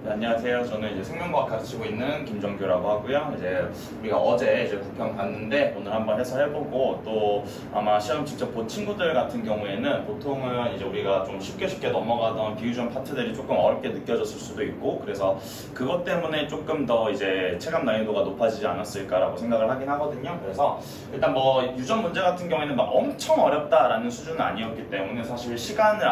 네, 안녕하세요. 저는 이제 생명과학 가르치고 있는 김정규라고 하고요. 이제 우리가 어제 이제 9편 봤는데 오늘 한번 해서 해보고 또 아마 시험 직접 본 친구들 같은 경우에는 보통은 이제 우리가 좀 쉽게 넘어가던 비유전 파트들이 조금 어렵게 느껴졌을 수도 있고 그래서 그것 때문에 조금 더 이제 체감 난이도가 높아지지 않았을까라고 생각을 하긴 하거든요. 그래서 일단 뭐 유전 문제 같은 경우에는 막 엄청 어렵다라는 수준은 아니었기 때문에 사실 시간을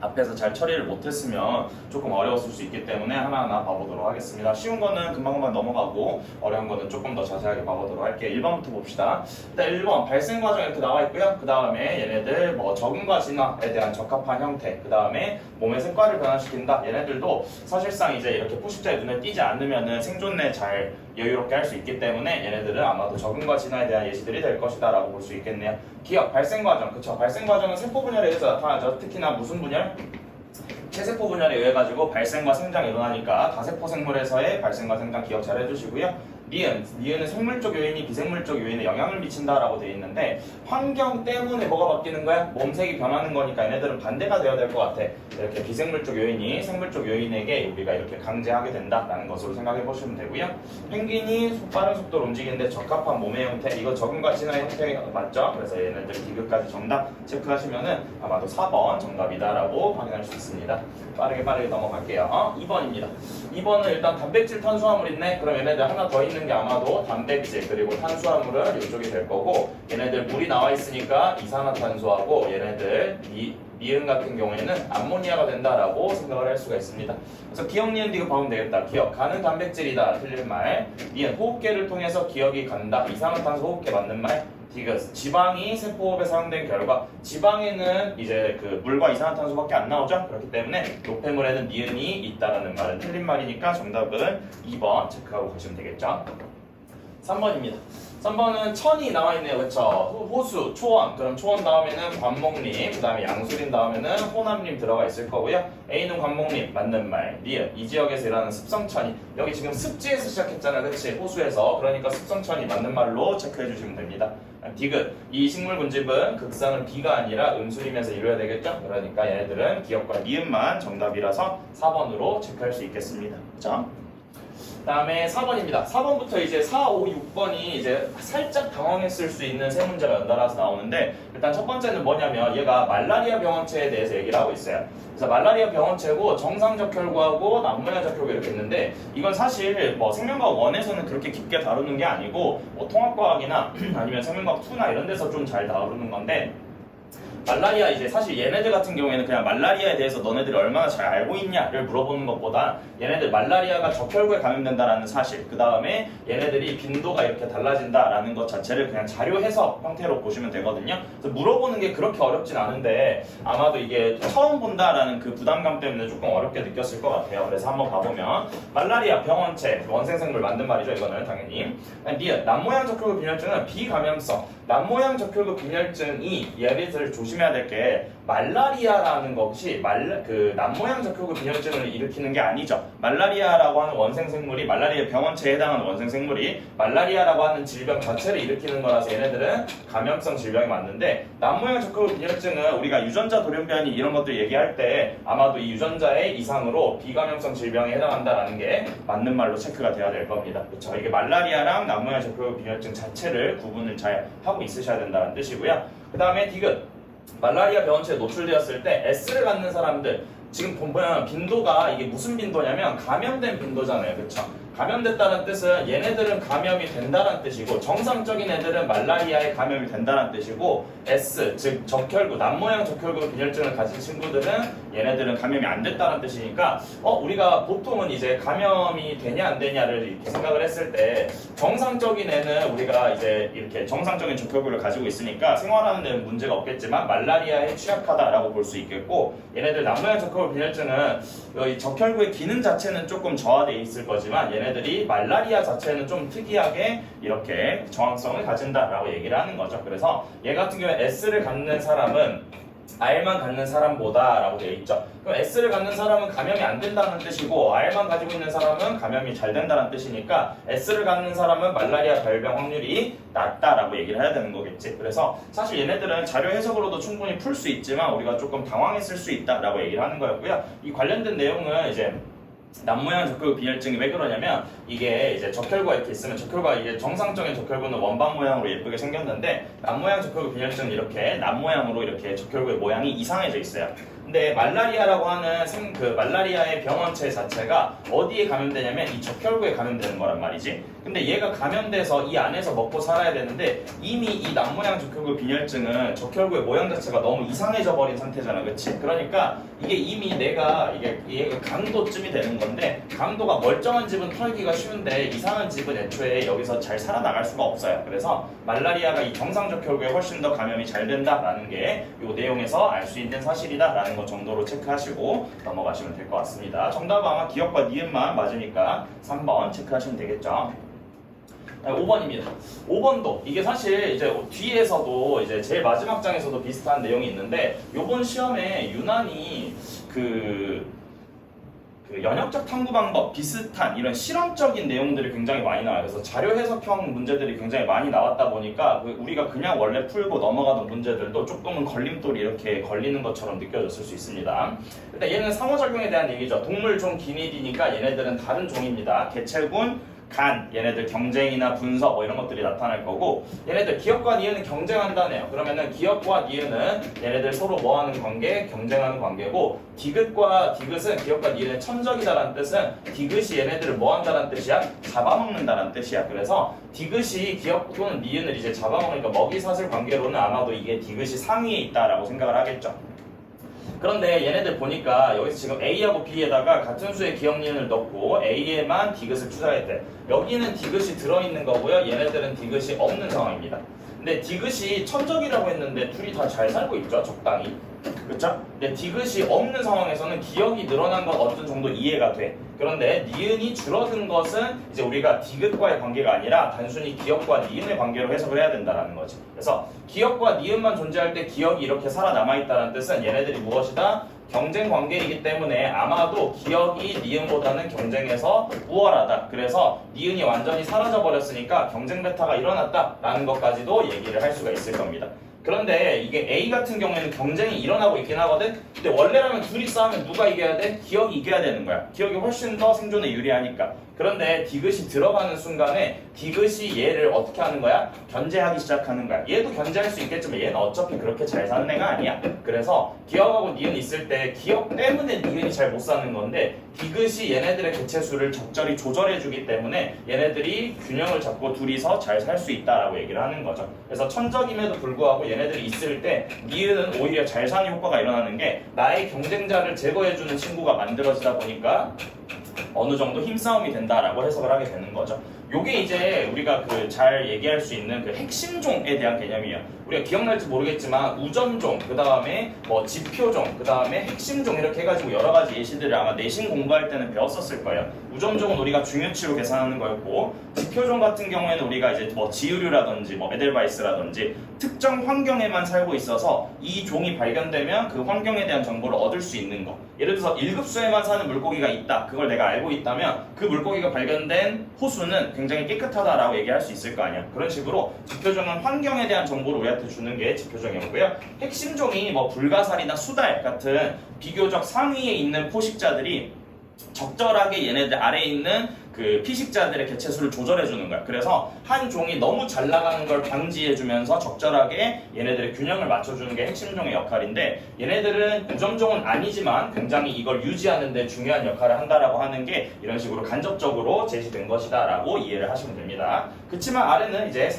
앞에서 잘 처리를 못했으면 조금 어려웠을 수 있기 때문에 하나하나 봐보도록 하겠습니다. 쉬운 거는 금방금방 넘어가고 어려운 거는 조금 더 자세하게 봐보도록 할게요. 1번부터 봅시다. 일단 1번 발생 과정 이렇게 나와 있고요. 그 다음에 얘네들 뭐 적응과 진화에 대한 적합한 형태, 그 다음에 몸의 색깔을 변화시킨다. 얘네들도 사실상 이제 이렇게 포식자의 눈에 띄지 않으면은 생존에 잘 여유롭게 할 수 있기 때문에 얘네들은 아마도 적응과 진화에 대한 예시들이 될 것이다 라고 볼 수 있겠네요. 기억, 발생 과정, 그쵸? 발생 과정은 세포 분열에 의해서 나타나죠. 특히나 무슨 분열? 체세포 분열에 의해 가지고 발생과 생장이 일어나니까 다세포 생물에서의 발생과 생장 기억 잘 해주시고요. 니은은 생물적 요인이 비생물적 요인에 영향을 미친다라고 되어 있는데 환경 때문에 뭐가 바뀌는 거야? 몸색이 변하는 거니까 얘네들은 반대가 되어야 될 것 같아. 이렇게 비생물적 요인이 생물적 요인에게 우리가 이렇게 강제하게 된다라는 것으로 생각해 보시면 되고요. 펭귄이 빠른 속도로 움직이는데 적합한 몸의 형태, 이거 적응과 진화의 형태가 맞죠? 그래서 얘네들 디귿까지 정답 체크하시면은 아마도 4번 정답이다라고 확인할 수 있습니다. 빠르게 넘어갈게요. 2번입니다. 2번은 일단 단백질 탄수화물 있네. 그럼 얘네들 하나 더 있는 게 아마도 단백질 그리고 탄수화물은 이쪽이 될 거고 얘네들 물이 나와 있으니까 이산화탄소하고 얘네들 미음 같은 경우에는 암모니아가 된다라고 생각을 할 수가 있습니다. 그래서 기억, 니은, 디귿 봐보면 되겠다. 기억, 가는 단백질이다. 틀린 말. 니은, 호흡계를 통해서 기억이 간다. 이산화탄소 호흡계 맞는 말. 디귿, 지방이 세포호흡에 사용된 결과 지방에는 이제 그 물과 이산화탄소밖에 안 나오죠. 그렇기 때문에 노폐물에는 니은이 있다라는 말은 틀린 말이니까 정답은 2번 체크하고 가시면 되겠죠. 3번입니다. 3번은 천이 나와 있네요. 그쵸? 호수, 초원. 그럼 초원 다음에는 관목림, 그 다음에 양수림 다음에는 호남림 들어가 있을 거고요. A는 관목림, 맞는 말. 리은, 이 지역에서 일하는 습성천이. 여기 지금 습지에서 시작했잖아. 그치? 호수에서. 그러니까 습성천이 맞는 말로 체크해 주시면 됩니다. 디귿, 이 식물 군집은 극상은 B가 아니라 음수림에서 이루어야 되겠죠? 그러니까 얘네들은 기억과 니은만 정답이라서 4번으로 체크할 수 있겠습니다. 그쵸? 다음에 4번입니다. 4번부터 이제 4, 5, 6번이 이제 살짝 당황했을 수 있는 세 문제가 연달아서 나오는데 일단 첫 번째는 뭐냐면 얘가 말라리아 병원체에 대해서 얘기를 하고 있어요. 그래서 말라리아 병원체고 정상적혈구하고 남모양적혈구 이렇게 있는데 이건 사실 뭐 생명과학 1에서는 그렇게 깊게 다루는 게 아니고 뭐 통합과학이나 아니면 생명과학 2나 이런 데서 좀 잘 다루는 건데 말라리아 이제 사실 얘네들 같은 경우에는 그냥 말라리아에 대해서 너네들이 얼마나 잘 알고 있냐를 물어보는 것보다 얘네들 말라리아가 적혈구에 감염된다라는 사실 그 다음에 얘네들이 빈도가 이렇게 달라진다라는 것 자체를 그냥 자료 해석 형태로 보시면 되거든요. 그래서 물어보는 게 그렇게 어렵진 않은데 아마도 이게 처음 본다라는 그 부담감 때문에 조금 어렵게 느꼈을 것 같아요. 그래서 한번 가보면 말라리아 병원체 원생생물 맞는 말이죠. 이거는 당연히 니은 남모양 적혈구 빈혈증은 비감염성 남모양 적혈구 빈혈증이 얘네들 조심해야 될 게 말라리아라는 것이 남모양 적혈구 빈혈증을 일으키는 게 아니죠. 말라리아라고 하는 원생생물이 말라리아 병원체에 해당하는 원생생물이 말라리아라고 하는 질병 자체를 일으키는 거라서 얘네들은 감염성 질병이 맞는데 남모양 적혈구 빈혈증은 우리가 유전자 돌연변이 이런 것들 얘기할 때 아마도 이 유전자의 이상으로 비감염성 질병에 해당한다라는 게 맞는 말로 체크가 돼야 될 겁니다. 그렇죠? 이게 말라리아랑 남모양 적혈구 빈혈증 자체를 구분을 잘 하고 있으셔야 된다는 뜻이고요. 그 다음에 디귿 말라리아 병원체에 노출되었을 때 S를 갖는 사람들 지금 보면 빈도가 이게 무슨 빈도냐면 감염된 빈도잖아요. 그쵸? 감염됐다는 뜻은 얘네들은 감염이 된다는 뜻이고 정상적인 애들은 말라리아에 감염이 된다는 뜻이고 S 즉 적혈구 남모양 적혈구 빈혈증을 가진 친구들은 얘네들은 감염이 안 됐다는 뜻이니까 우리가 보통은 이제 감염이 되냐 안 되냐를 이렇게 생각을 했을 때 정상적인 애는 우리가 이제 이렇게 정상적인 적혈구를 가지고 있으니까 생활하는 데는 문제가 없겠지만 말라리아에 취약하다라고 볼 수 있겠고 얘네들 남모양 적혈구 빈혈증은 이 적혈구의 기능 자체는 조금 저하되어 있을 거지만 얘네들이 말라리아 자체는 좀 특이하게 이렇게 저항성을 가진다라고 얘기를 하는 거죠. 그래서 얘 같은 경우에 S를 갖는 사람은 R만 갖는 사람보다 라고 되어 있죠. 그럼 S를 갖는 사람은 감염이 안 된다는 뜻이고 R만 가지고 있는 사람은 감염이 잘 된다는 뜻이니까 S를 갖는 사람은 말라리아 발병 확률이 낮다라고 얘기를 해야 되는 거겠지. 그래서 사실 얘네들은 자료 해석으로도 충분히 풀 수 있지만 우리가 조금 당황했을 수 있다라고 얘기를 하는 거였고요. 이 관련된 내용은 이제 남모양 적혈구 빈혈증이 왜 그러냐면 이게 이제 적혈구가 이렇게 있으면 적혈구가 이게 정상적인 적혈구는 원반 모양으로 예쁘게 생겼는데 남모양 적혈구 빈혈증은 이렇게 남모양으로 이렇게 적혈구의 모양이 이상해져 있어요. 근데 말라리아라고 하는 말라리아의 병원체 자체가 어디에 감염되냐면 이 적혈구에 감염되는 거란 말이지. 근데 얘가 감염돼서 이 안에서 먹고 살아야 되는데 이미 이 남모양 적혈구 빈혈증은 적혈구의 모양 자체가 너무 이상해져 버린 상태잖아, 그렇지? 그러니까 이게 이미 내가 이게 강도쯤이 되는 건데 강도가 멀쩡한 집은 털기가 쉬운데 이상한 집은 애초에 여기서 잘 살아나갈 수가 없어요. 그래서 말라리아가 이 정상 적혈구에 훨씬 더 감염이 잘 된다라는 게 이 내용에서 알 수 있는 사실이다라는 것 정도로 체크하시고 넘어가시면 될 것 같습니다. 정답은 아마 기억과 니은만 맞으니까 3번 체크하시면 되겠죠. 5번입니다. 5번도 이게 사실 이제 뒤에서도 이제 제일 마지막 장에서도 비슷한 내용이 있는데 이번 시험에 유난히 그 연역적 탐구 방법 비슷한 이런 실험적인 내용들이 굉장히 많이 나와요. 그래서 자료 해석형 문제들이 굉장히 많이 나왔다 보니까 우리가 그냥 원래 풀고 넘어가던 문제들도 조금은 걸림돌이 이렇게 걸리는 것처럼 느껴졌을 수 있습니다. 일단 얘는 상호작용에 대한 얘기죠. 동물 종 기니디니까 얘네들은 다른 종입니다. 개체군, 간, 얘네들 경쟁이나 분석 뭐 이런 것들이 나타날 거고 얘네들 기업과 니은은 경쟁한다네요. 그러면은 기업과 니은은 얘네들 서로 뭐하는 관계? 경쟁하는 관계고 디귿과 디귿은 기업과 니은의 천적이다라는 뜻은 디귿이 얘네들을 뭐한다는 뜻이야? 잡아먹는다는 뜻이야. 그래서 디귿이 기업 또는 니은을 이제 잡아먹으니까 먹이사슬 관계로는 아마도 이게 디귿이 상위에 있다라고 생각을 하겠죠. 그런데 얘네들 보니까 여기서 지금 A하고 B에다가 같은 수의 기억 니은을 넣고 A에만 디귿을 투자했대. 여기는 디귿이 들어있는 거고요. 얘네들은 디귿이 없는 상황입니다. 근데 디귿이 천적이라고 했는데 둘이 다 잘 살고 있죠, 적당히. 그렇죠? 근데 디귿이 없는 상황에서는 기억이 늘어난 건 어떤 정도 이해가 돼. 그런데 니은이 줄어든 것은 이제 우리가 디귿과의 관계가 아니라 단순히 기억과 니은의 관계로 해석을 해야 된다는 거지. 그래서 기억과 니은만 존재할 때 기억이 이렇게 살아남아 있다는 뜻은 얘네들이 무엇이다? 경쟁 관계이기 때문에 아마도 기억이 니은보다는 경쟁에서 우월하다. 그래서 니은이 완전히 사라져 버렸으니까 경쟁 베타가 일어났다라는 것까지도 얘기를 할 수가 있을 겁니다. 그런데 이게 A 같은 경우에는 경쟁이 일어나고 있긴 하거든. 근데 원래라면 둘이 싸우면 누가 이겨야 돼? 기억이 이겨야 되는 거야. 기억이 훨씬 더 생존에 유리하니까. 그런데 디귿이 들어가는 순간에 디귿이 얘를 어떻게 하는 거야? 견제하기 시작하는 거야. 얘도 견제할 수 있겠지만 얘는 어차피 그렇게 잘 사는 애가 아니야. 그래서 기억하고 니은 있을 때 기억 때문에 니은이 잘 못 사는 건데 디귿이 얘네들의 개체수를 적절히 조절해주기 때문에 얘네들이 균형을 잡고 둘이서 잘 살 수 있다라고 얘기를 하는 거죠. 그래서 천적임에도 불구하고 얘네들이 있을 때 니은은 오히려 잘 사는 효과가 일어나는 게 나의 경쟁자를 제거해주는 친구가 만들어지다 보니까 어느 정도 힘싸움이 된다라고 해석을 하게 되는 거죠. 요게 이제 우리가 잘 얘기할 수 있는 핵심종에 대한 개념이에요. 우리가 기억날지 모르겠지만 우점종, 그 다음에 뭐 지표종, 그 다음에 핵심종 이렇게 해가지고 여러 가지 예시들을 아마 내신 공부할 때는 배웠었을 거예요. 우점종은 우리가 중요치로 계산하는 거였고 지표종 같은 경우에는 우리가 이제 뭐 지유류라든지 뭐 에델바이스라든지 특정 환경에만 살고 있어서 이 종이 발견되면 그 환경에 대한 정보를 얻을 수 있는 거. 예를 들어서 1급수에만 사는 물고기가 있다. 그걸 내가 알고 있다면 그 물고기가 발견된 호수는 굉장히 깨끗하다라고 얘기할 수 있을 거 아니야. 그런 식으로 지표종은 환경에 대한 정보를 우리한테 주는 게 지표종이었고요. 핵심종이 뭐 불가사리나 수달 같은 비교적 상위에 있는 포식자들이 적절하게 얘네들 아래에 있는 피식자들의 개체수를 조절해주는 거야. 그래서 한 종이 너무 잘 나가는 걸 방지해주면서 적절하게 얘네들의 균형을 맞춰주는 게 핵심종의 역할인데 얘네들은 우점종은 아니지만 굉장히 이걸 유지하는 데 중요한 역할을 한다라고 하는 게 이런 식으로 간접적으로 제시된 것이다 라고 이해를 하시면 됩니다. 그치만 아래는 이제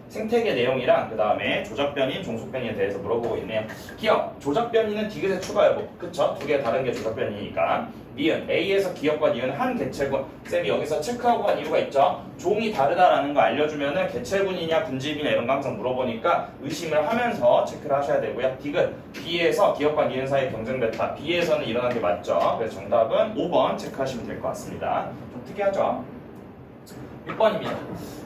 생태계 내용이랑 그 다음에 조작변인, 종속변인에 대해서 물어보고 있네요. 기억, 조작변인은 디귿의 추가 여부. 그쵸? 두 개 다른 게 조작변이니까. 니은, A에서 기억과 니은 한 개체군. 쌤이 여기서 체크하고 간 이유가 있죠. 종이 다르다라는 거 알려주면은 개체군이냐 군집이냐 이런 거 항상 물어보니까 의심을 하면서 체크를 하셔야 되고요. 디귿, B에서 기억과 니은 사이 경쟁 베타. B에서는 일어난 게 맞죠. 그래서 정답은 5번 체크하시면 될 것 같습니다. 좀 특이하죠? 6번입니다.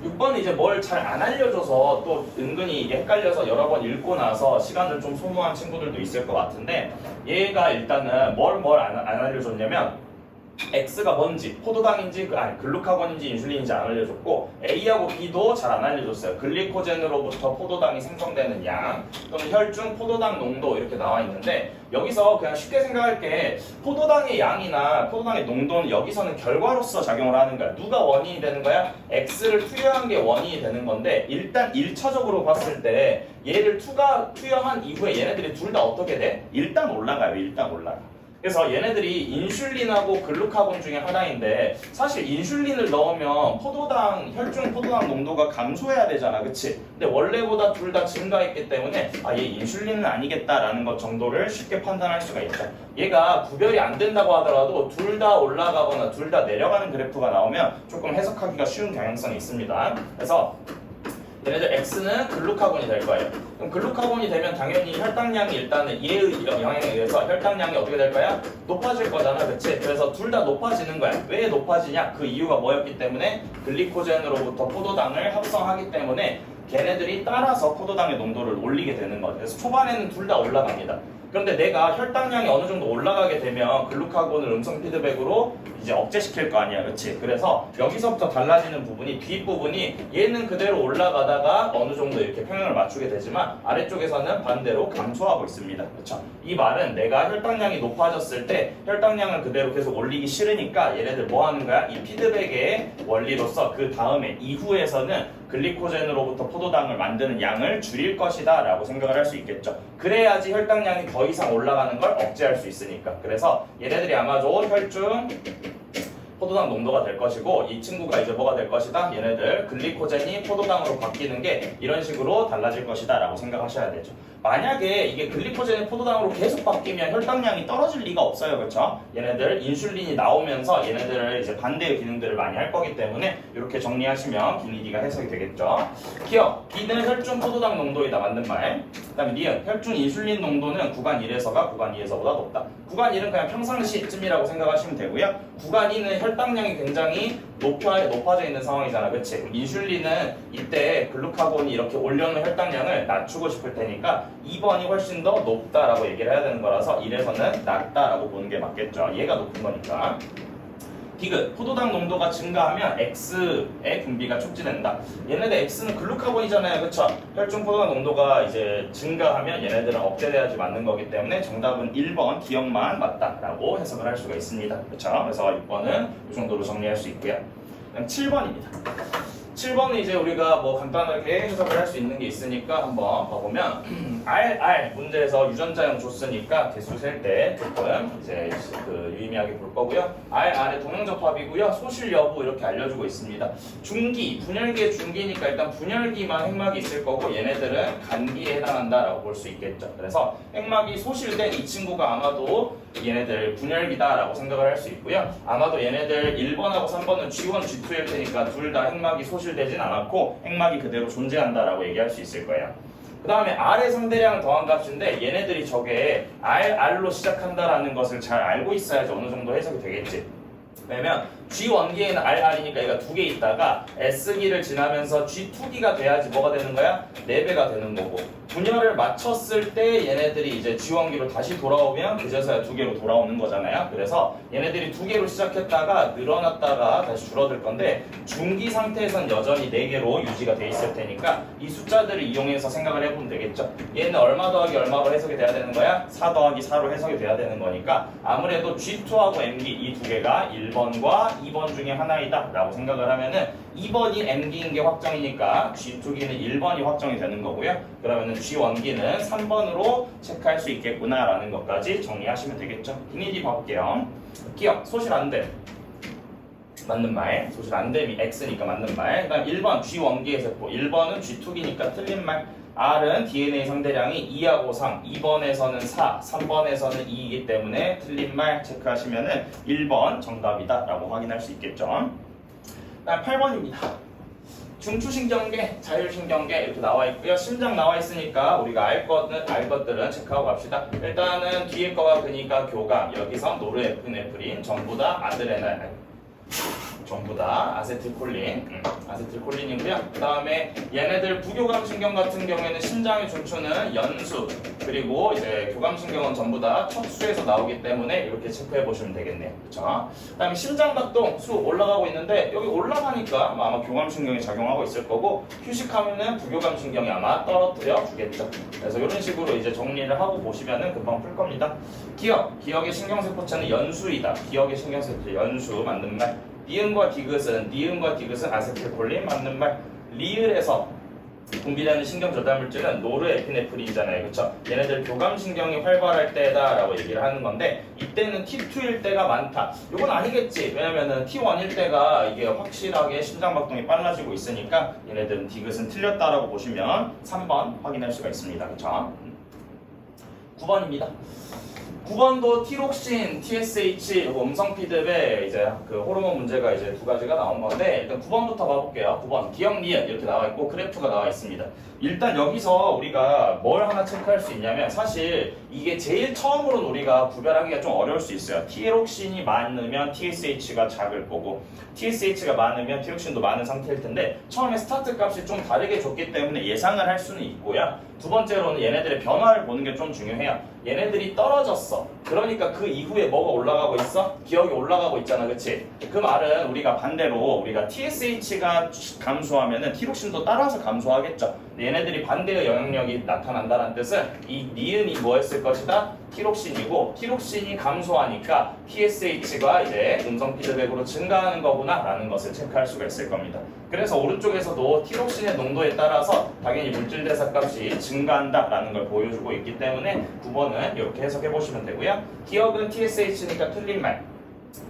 6번은 이제 뭘 잘 안 알려줘서 또 은근히 이게 헷갈려서 여러 번 읽고 나서 시간을 좀 소모한 친구들도 있을 것 같은데 얘가 일단은 뭘 안 알려줬냐면 X가 뭔지, 포도당인지, 글루카곤인지 인슐린인지 안 알려줬고 A하고 B도 잘 안 알려줬어요. 글리코젠으로부터 포도당이 생성되는 양, 또는 혈중 포도당 농도 이렇게 나와 있는데 여기서 그냥 쉽게 생각할게 포도당의 양이나 포도당의 농도는 여기서는 결과로서 작용을 하는 거야. 누가 원인이 되는 거야? X를 투여한 게 원인이 되는 건데 일단 1차적으로 봤을 때 얘를 투여한 이후에 얘네들이 둘 다 어떻게 돼? 일단 올라가요. 일단 올라가. 그래서 얘네들이 인슐린하고 글루카곤 중에 하나인데 사실 인슐린을 넣으면 혈중 포도당 농도가 감소해야 되잖아, 그치? 근데 원래보다 둘 다 증가했기 때문에 얘 인슐린은 아니겠다라는 것 정도를 쉽게 판단할 수가 있죠. 얘가 구별이 안 된다고 하더라도 둘 다 올라가거나 둘 다 내려가는 그래프가 나오면 조금 해석하기가 쉬운 경향성이 있습니다. 그래서 얘네들 X는 글루카곤이 될 거예요. 그럼 글루카곤이 되면 당연히 혈당량이 일단은 얘의 영향에 의해서 혈당량이 어떻게 될 거야? 높아질 거잖아, 그치? 그래서 둘 다 높아지는 거야. 왜 높아지냐? 그 이유가 뭐였기 때문에 글리코젠으로부터 포도당을 합성하기 때문에 걔네들이 따라서 포도당의 농도를 올리게 되는 거죠. 그래서 초반에는 둘 다 올라갑니다. 그런데 내가 혈당량이 어느 정도 올라가게 되면 글루카곤을 음성 피드백으로 이제 억제시킬 거 아니야, 그치? 그래서 여기서부터 달라지는 부분이 뒷부분이 얘는 그대로 올라가다가 어느 정도 이렇게 평형을 맞추게 되지만 아래쪽에서는 반대로 감소하고 있습니다. 그렇죠? 이 말은 내가 혈당량이 높아졌을 때 혈당량을 그대로 계속 올리기 싫으니까 얘네들 뭐 하는 거야? 이 피드백의 원리로서 그 다음에 이후에서는 글리코젠으로부터 포도당을 만드는 양을 줄일 것이다 라고 생각을 할 수 있겠죠. 그래야지 혈당량이 더 이상 올라가는 걸 억제할 수 있으니까. 그래서 얘네들이 아마도 혈중 포도당 농도가 될 것이고 이 친구가 이제 뭐가 될 것이다? 얘네들 글리코젠이 포도당으로 바뀌는 게 이런 식으로 달라질 것이다 라고 생각하셔야 되죠. 만약에 이게 글리코젠이 포도당으로 계속 바뀌면 혈당량이 떨어질 리가 없어요, 그렇죠? 얘네들 인슐린이 나오면서 얘네들을 이제 반대의 기능들을 많이 할 거기 때문에 이렇게 정리하시면 비니디가 해석이 되겠죠. 기억, B는 혈중 포도당 농도이다, 맞는 말. 그 다음에 니은, 혈중 인슐린 농도는 구간 1에서가 구간 2에서보다 높다. 구간 1은 그냥 평상시쯤이라고 생각하시면 되고요. 구간 2는 혈당량이 굉장히 높아져 있는 상황이잖아, 그치? 인슐린은 이때 글루카곤이 이렇게 올려놓은 혈당량을 낮추고 싶을 테니까 2번이 훨씬 더 높다라고 얘기를 해야 되는 거라서 1에서는 낮다라고 보는 게 맞겠죠. 얘가 높은 거니까. 디귿, 포도당 농도가 증가하면 X의 분비가 촉진된다. 얘네들 X는 글루카곤이잖아요, 그쵸? 혈중 포도당 농도가 이제 증가하면 얘네들은 억제돼야지 맞는 거기 때문에 정답은 1번 기억만 맞다라고 해석을 할 수가 있습니다. 그쵸? 그래서 6번은 이 정도로 정리할 수 있고요. 그다음 7번입니다. 7번은 이제 우리가 뭐 간단하게 해석을 할 수 있는 게 있으니까 한번 봐보면 RR 문제에서 유전자형 줬으니까 개수 셀 때 조금 이제 그 유의미하게 볼 거고요. RR의 동형접합이고요. 소실 여부 이렇게 알려주고 있습니다. 중기, 분열기의 중기니까 일단 분열기만 핵막이 있을 거고 얘네들은 간기에 해당한다라고 볼 수 있겠죠. 그래서 핵막이 소실된 이 친구가 아마도 얘네들 분열기다라고 생각을 할 수 있고요. 아마도 얘네들 1번하고 3번은 G1, G2일 테니까 둘 다 핵막이 소실되진 않았고 핵막이 그대로 존재한다라고 얘기할 수 있을 거예요. 그 다음에 R의 상대량을 더한 값인데 얘네들이 저게 RR로 시작한다라는 것을 잘 알고 있어야지 어느 정도 해석이 되겠지. 왜냐면 G1기에는 RR이니까 얘가 두 개 있다가 S기를 지나면서 G2기가 돼야지 뭐가 되는 거야? 4배가 되는 거고 분열을 맞췄을 때 얘네들이 이제 G1기로 다시 돌아오면 그제서야 2개로 돌아오는 거잖아요. 그래서 얘네들이 2개로 시작했다가 늘어났다가 다시 줄어들 건데 중기 상태에선 여전히 4개로 유지가 돼 있을 테니까 이 숫자들을 이용해서 생각을 해보면 되겠죠. 얘는 얼마 더하기 얼마로 해석이 돼야 되는 거야? 4 더하기 4로 해석이 돼야 되는 거니까 아무래도 G2하고 M기 이 두 개가 1번과 2번 중에 하나이다 라고 생각을 하면은 2번이 M기인 게 확정이니까 G2기는 1번이 확정이 되는 거고요. 그러면은 G1기는 3번으로 체크할 수 있겠구나 라는 것까지 정리하시면 되겠죠. 비니디 봐볼게요. 기억, 소실 안됨 맞는 말, 소실 안됨이 X니까 맞는 말. 그 다음 1번 G1기의 세포, 1번은 G2기니까 틀린 말. R은 DNA 상대량이 2하고 3, 2번에서는 4, 3번에서는 2이기 때문에 틀린 말 체크하시면은 1번 정답이다 라고 확인할 수 있겠죠. 다음 8번입니다. 중추신경계, 자율신경계 이렇게 나와 있고요. 심장 나와 있으니까 우리가 알 것들은 체크하고 갑시다. 일단은 뒤에 거가 그니까 교감, 여기서 노르에피네프린, 전부 다 아드레날린. 전부 다 아세틸콜린이고요. 그 다음에 얘네들 부교감신경 같은 경우에는 심장에 춤추는 연수, 그리고 이제 교감신경은 전부 다 척수에서 나오기 때문에 이렇게 체크해 보시면 되겠네요. 그렇죠? 그 다음에 심장박동 수 올라가고 있는데 여기 올라가니까 아마 교감신경이 작용하고 있을 거고, 휴식하면은 부교감신경이 아마 떨어뜨려 주겠죠. 그래서 이런 식으로 이제 정리를 하고 보시면은 금방 풀 겁니다. 기억의 신경세포체는 연수이다. 기억의 신경세포체 연수 맞는 말. 니은과 디귿은 아세틸콜린 맞는 말. 리을에서 분비되는 신경 저달 물질은 노르에피네프린이잖아요. 그렇죠? 얘네들 교감신경이 활발할 때다라고 얘기를 하는 건데, 이때는 T2일 때가 많다. 이건 아니겠지. 왜냐면은 T1일 때가 이게 확실하게 심장박동이 빨라지고 있으니까 얘네들은 디귿은 틀렸다라고 보시면 3번 확인할 수가 있습니다. 그렇죠? 9번입니다. 9번도 티록신, TSH, 음성 피드백 이제 그 호르몬 문제가 이제 두 가지가 나온 건데, 일단 9번부터 봐볼게요. 9번 기억 니은 이렇게 나와 있고 그래프가 나와 있습니다. 일단 여기서 우리가 뭘 하나 체크할 수 있냐면, 사실 이게 제일 처음으로는 우리가 구별하기가 좀 어려울 수 있어요. 티록신이 많으면 TSH가 작을 거고, TSH가 많으면 티록신도 많은 상태일 텐데, 처음에 스타트 값이 좀 다르게 줬기 때문에 예상을 할 수는 있고요. 두 번째로는 얘네들의 변화를 보는 게 좀 중요해요. 얘네들이 떨어졌어. 그러니까 그 이후에 뭐가 올라가고 있어? 기억이 올라가고 있잖아. 그치? 그 말은 우리가 반대로 우리가 TSH가 감소하면은 티록신도 따라서 감소하겠죠. 얘네들이 반대의 영향력이 나타난다는 뜻은 이 니은이 뭐였을 것이다? 티록신이고, 티록신이 감소하니까 TSH가 이제 음성 피드백으로 증가하는 거구나 라는 것을 체크할 수가 있을 겁니다. 그래서 오른쪽에서도 티록신의 농도에 따라서 당연히 물질대사 값이 증가한다 라는 걸 보여주고 있기 때문에 9번은 이렇게 해석해 보시면 되고요. 기억은 TSH니까 틀린 말.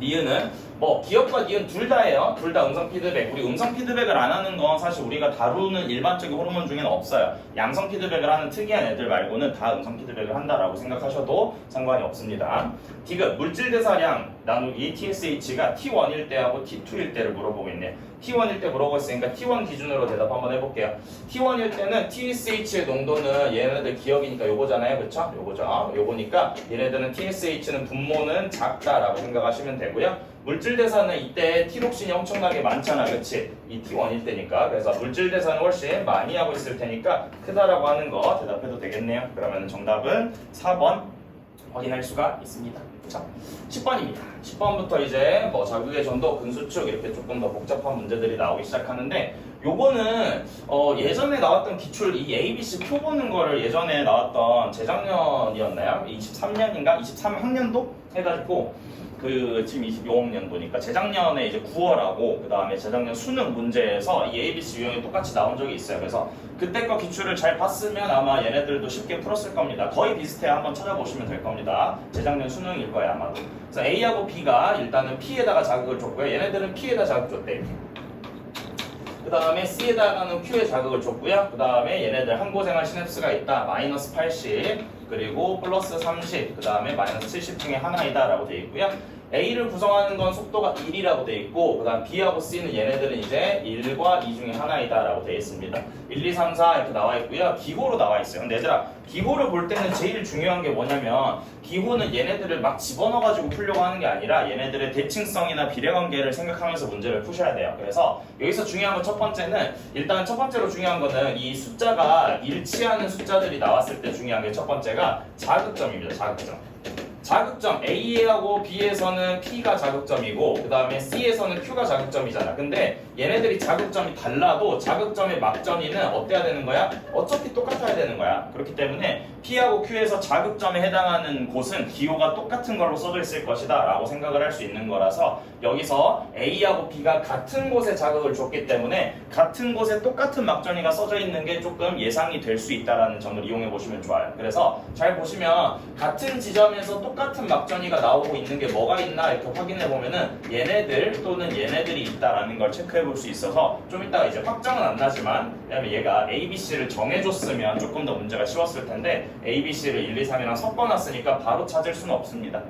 니은은 뭐 기억과 니은 둘 다예요. 둘 다 음성 피드백. 우리 음성 피드백을 안 하는 건 사실 우리가 다루는 일반적인 호르몬 중에는 없어요. 양성 피드백을 하는 특이한 애들 말고는 다 음성 피드백을 한다라고 생각하셔도 상관이 없습니다. 디귿 물질 대사량 나누기 TSH가 T1일 때하고 T2일 때를 물어보고 있네요. T1일 때 물어보고 있으니까 T1 기준으로 대답 한번 해볼게요. T1일 때는 TSH의 농도는 얘네들 기억이니까 요거잖아요. 그쵸? 요거죠. 요거니까 얘네들은 TSH는 분모는 작다라고 생각하시면 되고요. 물질 대사는 이때 티록신이 엄청나게 많잖아. 그치? 이 T1일 때니까. 그래서 물질 대사는 훨씬 많이 하고 있을 테니까 크다라고 하는 거 대답해도 되겠네요. 그러면 정답은 4번 확인할 수가 있습니다. 자, 10번입니다. 10번부터 이제 뭐 자극의 전도, 근수축 이렇게 조금 더 복잡한 문제들이 나오기 시작하는데, 요거는 예전에 나왔던 기출 이 ABC 표 보는 거를 예전에 나왔던 재작년이었나요? 23년인가? 23학년도 해가지고 지금 25학년도니까 재작년에 이제 9월하고 그 다음에 재작년 수능 문제에서 이 ABC 유형이 똑같이 나온 적이 있어요. 그래서 그때 거 기출을 잘 봤으면 아마 얘네들도 쉽게 풀었을 겁니다. 거의 비슷해. 한번 찾아보시면 될 겁니다. 재작년 수능일 거예요 아마도. 그래서 A하고 B가 일단은 P에다가 자극을 줬고요. 얘네들은 P에다 자극 줬대. 그 다음에 C에다가는 Q에 자극을 줬고요. 그 다음에 얘네들 항고생활 시냅스가 있다. 마이너스 80 그리고 플러스 30 그 다음에 마이너스 70 중에 하나이다 라고 되어 있고요. A를 구성하는 건 속도가 1이라고 되어 있고, 그 다음 B하고 C는 얘네들은 이제 1과 2 중에 하나이다 라고 되어 있습니다. 1, 2, 3, 4 이렇게 나와 있고요. 기호로 나와 있어요. 근데 얘들아, 기호를 볼 때는 제일 중요한 게 뭐냐면, 기호는 얘네들을 막 집어넣어가지고 풀려고 하는 게 아니라 얘네들의 대칭성이나 비례관계를 생각하면서 문제를 푸셔야 돼요. 그래서 여기서 중요한 건 첫 번째는, 일단 첫 번째로 중요한 거는 이 숫자가 일치하는 숫자들이 나왔을 때 중요한 게 첫 번째가 자극점입니다. 자극점. 자극점 A하고 B에서는 P가 자극점이고 그 다음에 C에서는 Q가 자극점이잖아. 근데 얘네들이 자극점이 달라도 자극점의 막전이는 어때야 되는 거야? 어차피 똑같아야 되는 거야. 그렇기 때문에 P하고 Q에서 자극점에 해당하는 곳은 기호가 똑같은 걸로 써져 있을 것이다 라고 생각을 할 수 있는 거라서, 여기서 A하고 B가 같은 곳에 자극을 줬기 때문에 같은 곳에 똑같은 막전이가 써져 있는 게 조금 예상이 될 수 있다는 점을 이용해 보시면 좋아요. 그래서 잘 보시면 같은 지점에서 똑같은 막전이가 나오고 있는 게 뭐가 있나 이렇게 확인해 보면은 얘네들 또는 얘네들이 있다라는 걸 체크해 볼 수 있어서, 좀 이따가 이제 확정은 안 나지만, 왜냐면 얘가 A, B, C를 정해줬으면 조금 더 문제가 쉬웠을 텐데 A, B, C를 1, 2, 3이랑 섞어놨으니까 바로 찾을 수는 없습니다.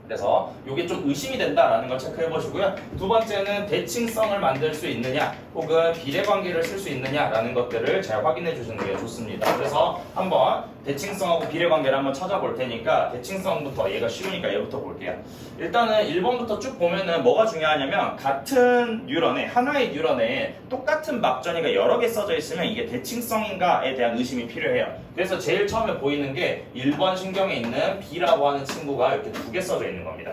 그래서 이게 좀 의심이 된다라는 걸 체크해 보시고요. 두 번째는 대칭성을 만들 수 있느냐 혹은 비례관계를 쓸 수 있느냐라는 것들을 잘 확인해 주시는 게 좋습니다. 그래서 한번 대칭성하고 비례관계를 한번 찾아볼 테니까 대칭성부터 얘가 쉬우니까 얘부터 볼게요. 일단은 1번부터 쭉 보면은 뭐가 중요하냐면 같은 뉴런에 하나의 뉴런에 똑같은 막전이가 여러 개 써져 있으면 이게 대칭성인가에 대한 의심이 필요해요. 그래서 제일 처음에 보이는 게 1번 신경에 있는 B라고 하는 친구가 이렇게 두 개 써져 있는 겁니다.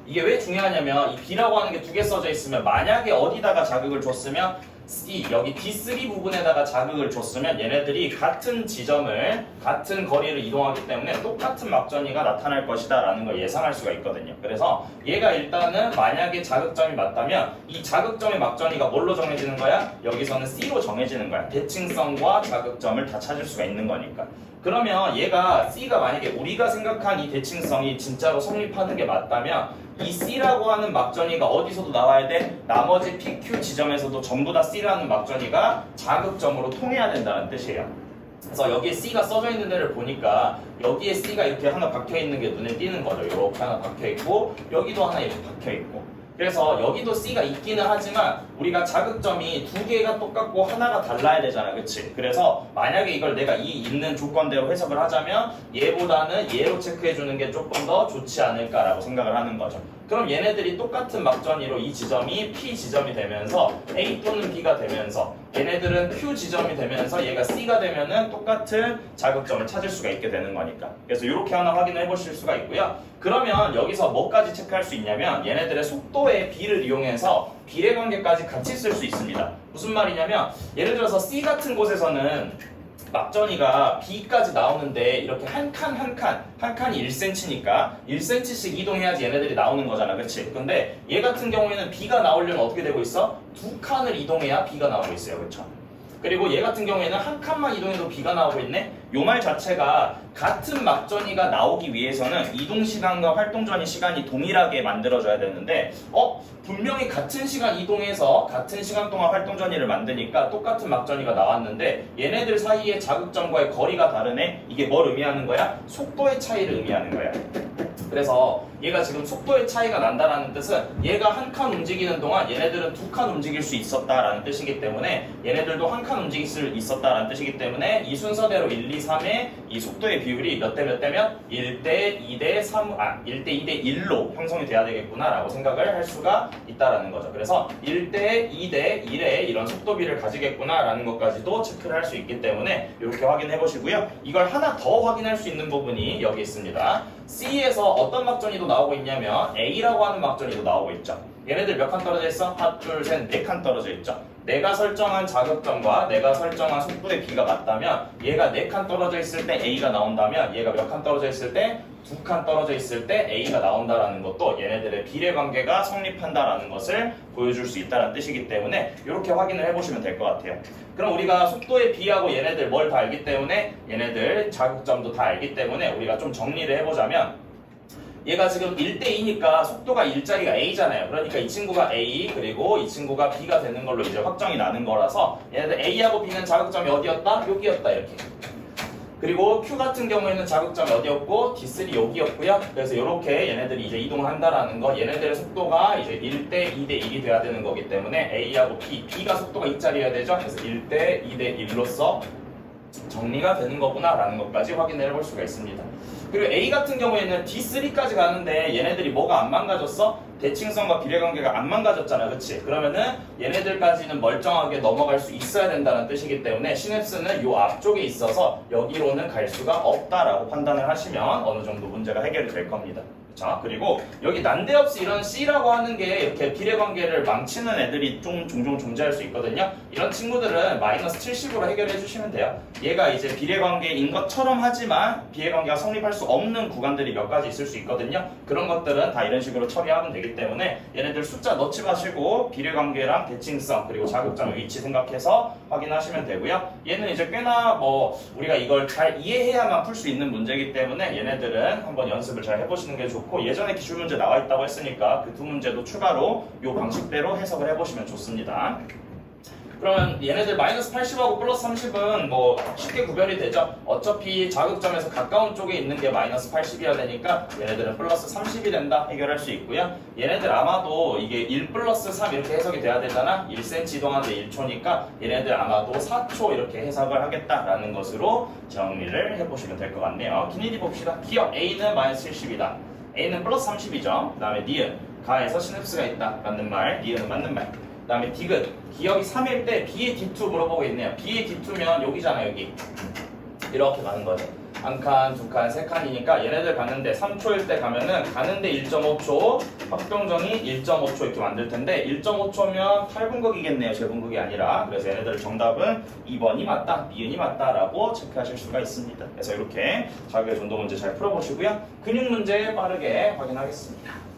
이게 왜 중요하냐면 이 B라고 하는 게 두 개 써져 있으면 만약에 어디다가 자극을 줬으면 C, 여기 D3 부분에다가 자극을 줬으면 얘네들이 같은 지점을, 같은 거리를 이동하기 때문에 똑같은 막전이가 나타날 것이다 라는 걸 예상할 수가 있거든요. 그래서 얘가 일단은 만약에 자극점이 맞다면 이 자극점의 막전이가 뭘로 정해지는 거야? 여기서는 C로 정해지는 거야. 대칭성과 자극점을 다 찾을 수가 있는 거니까. 그러면 얘가 C가 만약에 우리가 생각한 이 대칭성이 진짜로 성립하는 게 맞다면 이 C라고 하는 막전이가 어디서도 나와야 돼? 나머지 PQ 지점에서도 전부 다 C라는 막전이가 자극점으로 통해야 된다는 뜻이에요. 그래서 여기에 C가 써져 있는 데를 보니까 여기에 C가 이렇게 하나 박혀 있는 게 눈에 띄는 거죠. 이렇게 하나 박혀 있고 여기도 하나 이렇게 박혀 있고. 그래서 여기도 C가 있기는 하지만 우리가 자극점이 두 개가 똑같고 하나가 달라야 되잖아, 그치? 그래서 만약에 이걸 내가 이 있는 조건대로 해석을 하자면 얘보다는 얘로 체크해주는 게 조금 더 좋지 않을까라고 생각을 하는 거죠. 그럼 얘네들이 똑같은 막전이로 이 지점이 P 지점이 되면서 A 또는 B가 되면서 얘네들은 Q 지점이 되면서 얘가 C가 되면은 똑같은 자극점을 찾을 수가 있게 되는 거니까. 그래서 이렇게 하나 확인을 해보실 수가 있고요. 그러면 여기서 뭐까지 체크할 수 있냐면 얘네들의 속도의 B를 이용해서 비례관계까지 같이 쓸 수 있습니다. 무슨 말이냐면 예를 들어서 C 같은 곳에서는 막전이가 B까지 나오는데 이렇게 한 칸이 1cm니까 1cm씩 이동해야지 얘네들이 나오는 거잖아, 그치? 근데 얘 같은 경우에는 B가 나오려면 어떻게 되고 있어? 두 칸을 이동해야 B가 나오고 있어요, 그쵸? 그리고 얘 같은 경우에는 한 칸만 이동해도 B가 나오고 있네? 요 말 자체가 같은 막전이가 나오기 위해서는 이동시간과 활동전이 시간이 동일하게 만들어져야 되는데 분명히 같은 시간 이동해서 같은 시간 동안 활동전이를 만드니까 똑같은 막전이가 나왔는데 얘네들 사이의 자극점과의 거리가 다르네? 이게 뭘 의미하는 거야? 속도의 차이를 의미하는 거야. 그래서 얘가 지금 속도의 차이가 난다라는 뜻은 얘가 한 칸 움직이는 동안 얘네들은 두 칸 움직일 수 있었다라는 뜻이기 때문에 얘네들도 한 칸 움직일 수 있었다라는 뜻이기 때문에 이 순서대로 1, 2, 3의 이 속도의 비율이 몇 대 몇 대면 1대 2대 3, 1대 2대 1로 형성이 돼야 되겠구나 라고 생각을 할 수가 있다라는 거죠. 그래서 1대 2대 1의 이런 속도비를 가지겠구나 라는 것까지도 체크를 할 수 있기 때문에 이렇게 확인해 보시고요. 이걸 하나 더 확인할 수 있는 부분이 여기 있습니다. C에서 어떤 막전이도 나오고 있냐면 A라고 하는 막전이도 나오고 있죠. 얘네들 몇 칸 떨어져 있어? 하나, 둘, 셋, 네 칸 떨어져 있죠. 내가 설정한 자극점과 내가 설정한 속도의 B가 맞다면 얘가 4칸 떨어져 있을 때 A가 나온다면 얘가 몇 칸 떨어져 있을 때 2칸 떨어져 있을 때 A가 나온다라는 것도 얘네들의 비례관계가 성립한다라는 것을 보여줄 수 있다는 뜻이기 때문에 이렇게 확인을 해보시면 될 것 같아요. 그럼 우리가 속도의 B하고 얘네들 뭘 다 알기 때문에 얘네들 자극점도 다 알기 때문에 우리가 좀 정리를 해보자면 얘가 지금 1대2니까 속도가 1짜리가 A잖아요. 그러니까 이 친구가 A 그리고 이 친구가 B가 되는 걸로 이제 확정이 나는 거라서 얘네들 A하고 B는 자극점이 어디였다? 여기였다 이렇게. 그리고 Q 같은 경우에는 자극점이 어디였고 D3 여기였고요. 그래서 이렇게 얘네들이 이제 이동을 한다라는 거 얘네들의 속도가 이제 1대 2대 1이 돼야 되는 거기 때문에 A하고 B가 속도가 2짜리여야 되죠. 그래서 1대 2대 1로서 정리가 되는 거구나 라는 것까지 확인을 해볼 수가 있습니다. 그리고 A 같은 경우에는 D3까지 가는데 얘네들이 뭐가 안 망가졌어? 대칭성과 비례관계가 안 망가졌잖아, 그치? 그러면은 얘네들까지는 멀쩡하게 넘어갈 수 있어야 된다는 뜻이기 때문에 시냅스는 요 앞쪽에 있어서 여기로는 갈 수가 없다라고 판단을 하시면 어느 정도 문제가 해결이 될 겁니다. 자, 그리고 여기 난데없이 이런 C라고 하는 게 이렇게 비례관계를 망치는 애들이 좀 종종 존재할 수 있거든요. 이런 친구들은 마이너스 70으로 해결해 주시면 돼요. 얘가 이제 비례관계인 것처럼 하지만 비례관계가 성립할 수 없는 구간들이 몇 가지 있을 수 있거든요. 그런 것들은 다 이런 식으로 처리하면 되기 때문에 얘네들 숫자 넣지 마시고 비례관계랑 대칭성 그리고 자극점 위치 생각해서 확인하시면 되고요. 얘는 이제 꽤나 뭐 우리가 이걸 잘 이해해야만 풀 수 있는 문제이기 때문에 얘네들은 한번 연습을 잘 해보시는 게 좋고 예전에 기출문제 나와 있다고 했으니까 그 두 문제도 추가로 이 방식대로 해석을 해보시면 좋습니다. 그러면 얘네들 마이너스 80하고 플러스 30은 뭐 쉽게 구별이 되죠. 어차피 자극점에서 가까운 쪽에 있는 게 마이너스 80이어야 되니까 얘네들은 플러스 30이 된다 해결할 수 있고요. 얘네들 아마도 이게 1 플러스 3 이렇게 해석이 돼야 되잖아. 1cm 이동하는데 1초니까 얘네들 아마도 4초 이렇게 해석을 하겠다라는 것으로 정리를 해보시면 될 것 같네요. 기니디 봅시다. 기억 A는 마이너스 70이다. A는 플러스 30이죠. 그 다음에 니은 가에서 시냅스가 있다. 맞는 말. 니은은 맞는 말. 그 다음에 디귿 기억이 3일 때 B의 D2 물어보고 있네요. B의 D2면 여기잖아. 여기 이렇게 가는 거죠. 한 칸, 두 칸, 세 칸이니까 얘네들 가는데 3초일 때 가면은 가는데 1.5초 확병정이 1.5초 이렇게 만들 텐데 1.5초면 8분극이겠네요. 제분극이 아니라. 그래서 얘네들 정답은 2번이 맞다, 니은이 맞다라고 체크하실 수가 있습니다. 그래서 이렇게 자기의 전도 문제 잘 풀어보시고요. 근육 문제 빠르게 확인하겠습니다.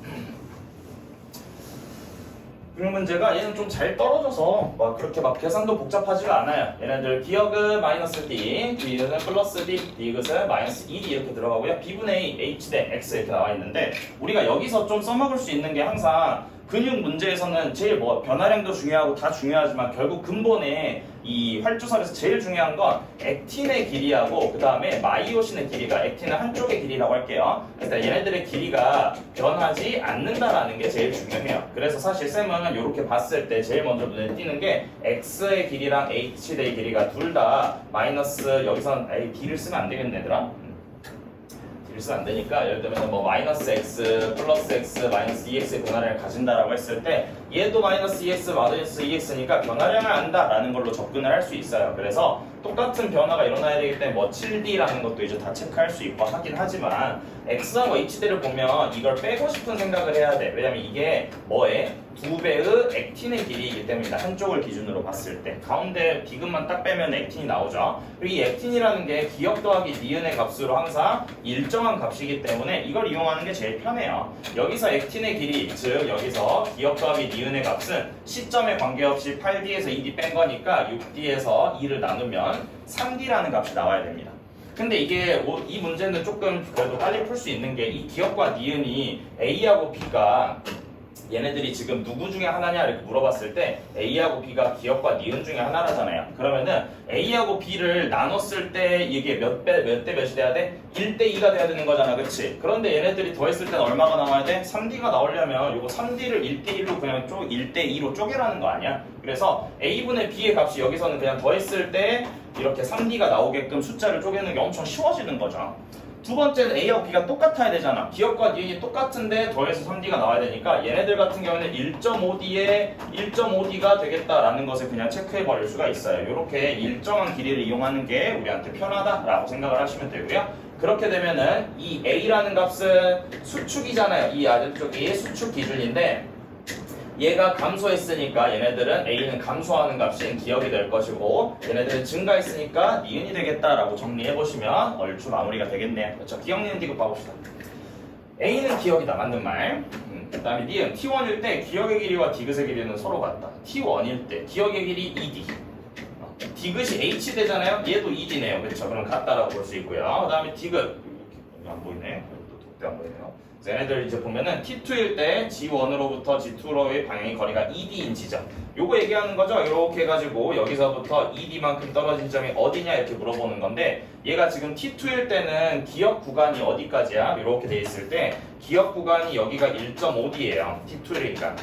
근육 문제가 얘는 좀 잘 떨어져서 막 그렇게 막 계산도 복잡하지가 않아요. 얘네들 기억은 마이너스 D, D는 플러스 D, 디귿은 마이너스 2D 이렇게 들어가고요. B분의 A, H 대 X 이렇게 나와 있는데 우리가 여기서 좀 써먹을 수 있는 게 항상 근육 문제에서는 제일 뭐 변화량도 중요하고 다 중요하지만 결국 근본에 이 활주선에서 제일 중요한 건 액틴의 길이하고 그 다음에 마이오신의 길이가 액틴은 한쪽의 길이라고 할게요. 그러니까 얘네들의 길이가 변하지 않는다라는 게 제일 중요해요. 그래서 사실 쌤은 이렇게 봤을 때 제일 먼저 눈에 띄는 게 X의 길이랑 H의 길이가 둘 다 마이너스 여기선 에이 D를 쓰면 안 되겠네 얘들아. D를 쓰면 안 되니까 예를 들면 뭐 마이너스 X 플러스 X 마이너스 2X의 변화량을 가진다라고 했을 때 얘도 마이너스 2X 마이너스 2X니까 변화량을 안다라는 걸로 접근을 할 수 있어요. 그래서 똑같은 변화가 일어나야 되기 때문에 뭐 7D라는 것도 이제 다 체크할 수 있고 하긴 하지만 X하고 H대를 보면 이걸 빼고 싶은 생각을 해야 돼. 왜냐면 이게 뭐에? 2배의 액틴의 길이이기 때문이다. 한쪽을 기준으로 봤을 때 가운데 디귿만 딱 빼면 액틴이 나오죠. 그리고 이 액틴이라는 게 기억 더하기 니은의 값으로 항상 일정한 값이기 때문에 이걸 이용하는 게 제일 편해요. 여기서 액틴의 길이, 즉 여기서 기억 더하기 니은의 값은 시점에 관계없이 8D에서 2D 뺀 거니까 6D에서 2를 나누면 3D라는 값이 나와야 됩니다. 근데 이게 이 문제는 조금 그래도 빨리 풀 수 있는 게 이 기억과 니은이 A하고 B가 얘네들이 지금 누구 중에 하나냐 이렇게 물어봤을 때 A하고 B가 기억과 니은 중에 하나라잖아요. 그러면은 A하고 B를 나눴을 때 이게 몇 대 몇이 돼야 돼? 1대 2가 돼야 되는 거잖아. 그치? 그런데 얘네들이 더했을 때는 얼마가 나와야 돼? 3D가 나오려면 이거 3D를 1대 1로 그냥 1대 2로 쪼개라는 거 아니야? 그래서 A분의 B의 값이 여기서는 그냥 더했을 때 이렇게 3D가 나오게끔 숫자를 쪼개는 게 엄청 쉬워지는 거죠. 두 번째는 A하고 B가 똑같아야 되잖아. 기억과 니은이 똑같은데 더해서 3D가 나와야 되니까 얘네들 같은 경우에는 1.5D에 1.5D가 되겠다라는 것을 그냥 체크해 버릴 수가 있어요. 이렇게 일정한 길이를 이용하는 게 우리한테 편하다라고 생각을 하시면 되고요. 그렇게 되면은 이 A라는 값은 수축이잖아요. 이 아래쪽이 수축 기준인데 얘가 감소했으니까 얘네들은 A는 감소하는 값인 기억이 될 것이고 얘네들은 증가했으니까 니은이 되겠다라고 정리해보시면 얼추 마무리가 되겠네요. 그렇죠? 기억 니은 디귿 봐봅시다. A는 기억이다. 맞는 말. 그 다음에 니은 T1일 때 기억의 길이와 디귿의 길이는 서로 같다. T1일 때 기억의 길이 2D 디귿이 H대잖아요. 얘도 2D네요. 그렇죠? 그럼 같다라고 볼 수 있고요. 그 다음에 디귿 안 보이네. 여기도 독대 안 보이네요. 얘네들 이제 보면은 T2일 때 G1으로부터 G2로의 방향의 거리가 2D인 지점. 요거 얘기하는 거죠. 이렇게 해가지고 여기서부터 2D만큼 떨어진 점이 어디냐 이렇게 물어보는 건데 얘가 지금 T2일 때는 기억 구간이 어디까지야? 이렇게 돼 있을 때 기억 구간이 여기가 1.5D예요. T2이니까.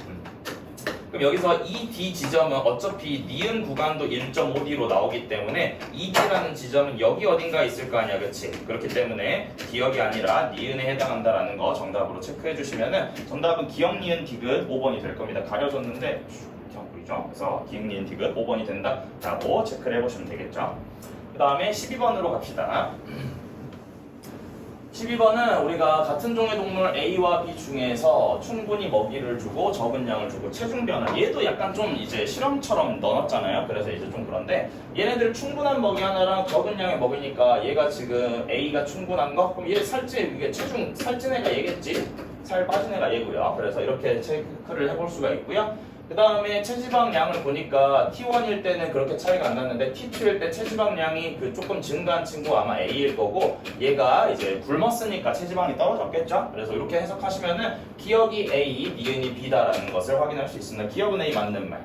그럼 여기서 이 D 지점은 어차피 니은 구간도 1.5D로 나오기 때문에 2D라는 지점은 여기 어딘가 있을 거 아니야, 그치? 그렇기 때문에 기억이 아니라 니은에 해당한다라는 거 정답으로 체크해 주시면은 정답은 기억, 니은, 디귿 5번이 될 겁니다. 가려졌는데 이렇게 안 보이죠? 그래서 기억, 니은, 디귿 5번이 된다라고 체크를 해보시면 되겠죠. 그 다음에 12번으로 갑시다. 12번은 우리가 같은 종의 동물 A와 B 중에서 충분히 먹이를 주고 적은 양을 주고 체중 변화 얘도 약간 좀 이제 실험처럼 넣어놨잖아요. 그래서 이제 좀 그런데 얘네들 충분한 먹이 하나랑 적은 양의 먹이니까 얘가 지금 A가 충분한 거? 그럼 얘 살찐 이게 체중 살찐 애가 얘겠지? 살 빠진 애가 얘고요. 그래서 이렇게 체크를 해볼 수가 있고요. 그 다음에 체지방량을 보니까 T1일 때는 그렇게 차이가 안 났는데 T2일 때 체지방량이 그 조금 증가한 친구 아마 A일 거고 얘가 이제 굶었으니까 체지방이 떨어졌겠죠? 그래서 이렇게 해석하시면은 기억이 A, 니은이 B다라는 것을 확인할 수 있습니다. 기억은 A 맞는 말.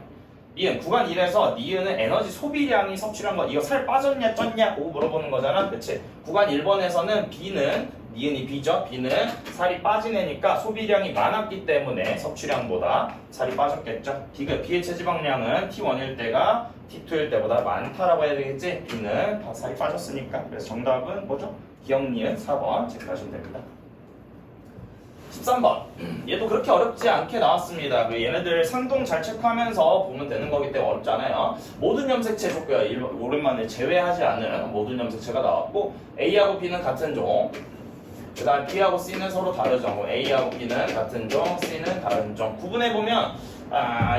니은 구간 1에서 니은은 에너지 소비량이 섭취한 거 이거 살 빠졌냐 쪘냐 고 물어보는 거잖아. 그치? 구간 1번에서는 B는 니은이 B죠. B는 살이 빠진 애니까 소비량이 많았기 때문에 섭취량보다 살이 빠졌겠죠. 디귿 B의 체지방량은 T1일 때가 T2일 때보다 많다라고 해야 되겠지. B는 다 살이 빠졌으니까. 그래서 정답은 뭐죠? 기억 니은 4번 체크하시면 됩니다. 13번. 얘도 그렇게 어렵지 않게 나왔습니다. 얘네들 상동 잘 체크하면서 보면 되는 거기 때문에 어렵지 않아요. 모든 염색체 줬고요. 오랜만에 제외하지 않은 모든 염색체가 나왔고 A하고 B는 같은 종. 그 다음 B하고 C는 서로 다르죠. 뭐 A하고 B는 같은 종, C는 다른 종. 구분해보면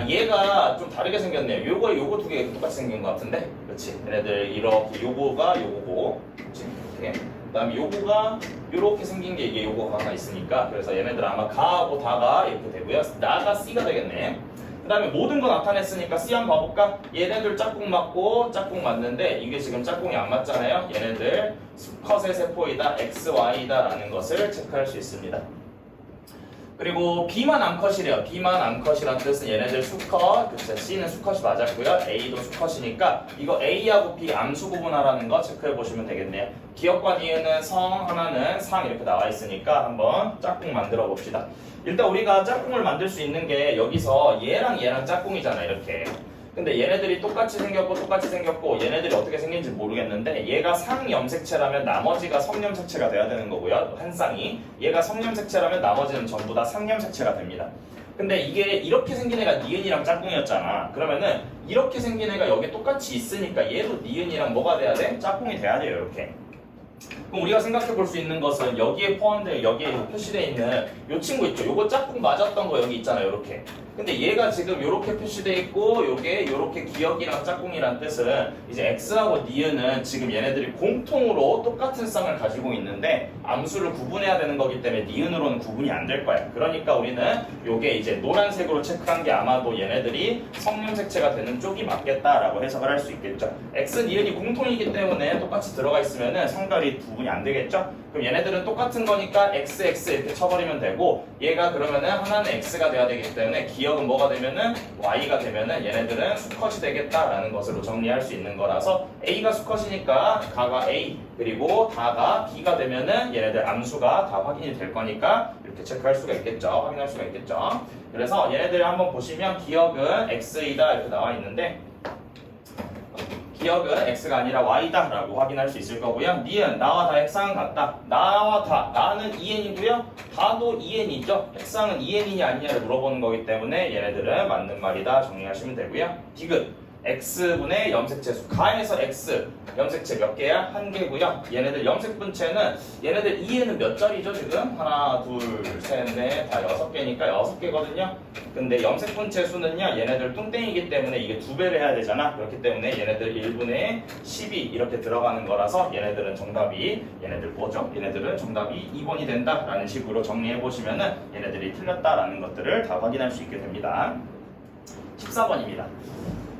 얘가 좀 다르게 생겼네요. 요거 두 개 똑같이 생긴 것 같은데? 그렇지? 얘네들 이렇게 요거가 요거고 그렇지? 이렇게. 그 다음에 요거가 요렇게 생긴 게 이게 요거가 하나 있으니까 그래서 얘네들 아마 가하고 다가 이렇게 되고요. 나가 C가 되겠네. 그 다음에 모든 거 나타냈으니까 C 한번 봐볼까? 얘네들 짝꿍 맞고 짝꿍 맞는데 이게 지금 짝꿍이 안 맞잖아요. 얘네들 수컷의 세포이다, XY다 라는 것을 체크할 수 있습니다. 그리고 B만 암컷이래요. B만 암컷이란 뜻은 얘네들 수컷, 그쵸? C는 수컷이 맞았고요. A도 수컷이니까 이거 A하고 B 암수 구분하라는 거 체크해 보시면 되겠네요. 기억과 니은은 성, 하나는 상 이렇게 나와 있으니까 한번 짝꿍 만들어 봅시다. 일단 우리가 짝꿍을 만들 수 있는 게 여기서 얘랑 얘랑 짝꿍이잖아 이렇게. 근데 얘네들이 똑같이 생겼고 얘네들이 어떻게 생긴지 모르겠는데 얘가 상염색체라면 나머지가 성염색체가 돼야 되는 거고요. 한 쌍이 얘가 성염색체라면 나머지는 전부 다 상염색체가 됩니다. 근데 이게 이렇게 생긴 애가 니은이랑 짝꿍이었잖아. 그러면은 이렇게 생긴 애가 여기 똑같이 있으니까 얘도 니은이랑 뭐가 돼야 돼? 짝꿍이 돼야 돼요 이렇게. 그럼 우리가 생각해 볼 수 있는 것은 여기에 포함되어 여기에 표시되어 있는 요 친구 있죠. 요거 짝꿍 맞았던 거 여기 있잖아요. 요렇게. 근데 얘가 지금 요렇게 표시되어 있고 요게 요렇게 기억이랑 짝꿍이란 뜻은 이제 X하고 니은은 지금 얘네들이 공통으로 똑같은 쌍을 가지고 있는데 암수를 구분해야 되는 거기 때문에 니은으로는 구분이 안 될 거야. 그러니까 우리는 요게 이제 노란색으로 체크한 게 아마도 얘네들이 성염색체가 되는 쪽이 맞겠다라고 해석을 할 수 있겠죠. X, 니은이 공통이기 때문에 똑같이 들어가 있으면은 성별이 구분이 안 되겠죠? 그럼 얘네들은 똑같은 거니까 X, X 이렇게 쳐버리면 되고 얘가 그러면은 하나는 X가 돼야 되기 때문에 기억은 뭐가 되면은 Y가 되면은 얘네들은 수컷이 되겠다라는 것으로 정리할 수 있는 거라서 A가 수컷이니까 가가 A 그리고 다가 B가 되면은 얘네들 암수가 다 확인이 될 거니까 이렇게 체크할 수가 있겠죠. 확인할 수가 있겠죠. 그래서 얘네들 한번 보시면 기억은 X이다 이렇게 나와 있는데 기억은 X가 아니라 Y다 라고 확인할 수 있을 거고요. 니은 나와 다 핵상은 같다. 나와 다 나는 2n이고요. 다도 2n이죠. 핵상은 2n이냐 아니냐를 물어보는 거기 때문에 얘네들은 맞는 말이다 정리하시면 되고요. 디귿 X분의 염색체수 가에서 X 염색체 몇 개야? 한 개고요. 얘네들 염색분체는 얘네들 2에는 몇 자리죠 지금? 하나, 둘, 셋, 넷, 다 6개니까 6개거든요. 근데 염색분체 수는요 얘네들 뚱땡이기 때문에 이게 2배를 해야 되잖아. 그렇기 때문에 얘네들 1분의 12 이렇게 들어가는 거라서 얘네들은 정답이 얘네들 뭐죠? 얘네들은 정답이 2번이 된다라는 식으로 정리해 보시면은 얘네들이 틀렸다라는 것들을 다 확인할 수 있게 됩니다. 14번입니다.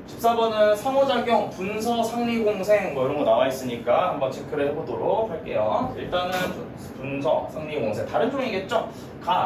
14번은 상호작용, 분서, 상리공생 뭐 이런 거 나와 있으니까 한번 체크를 해보도록 할게요. 일단은 분서, 상리공생 다른 종이겠죠?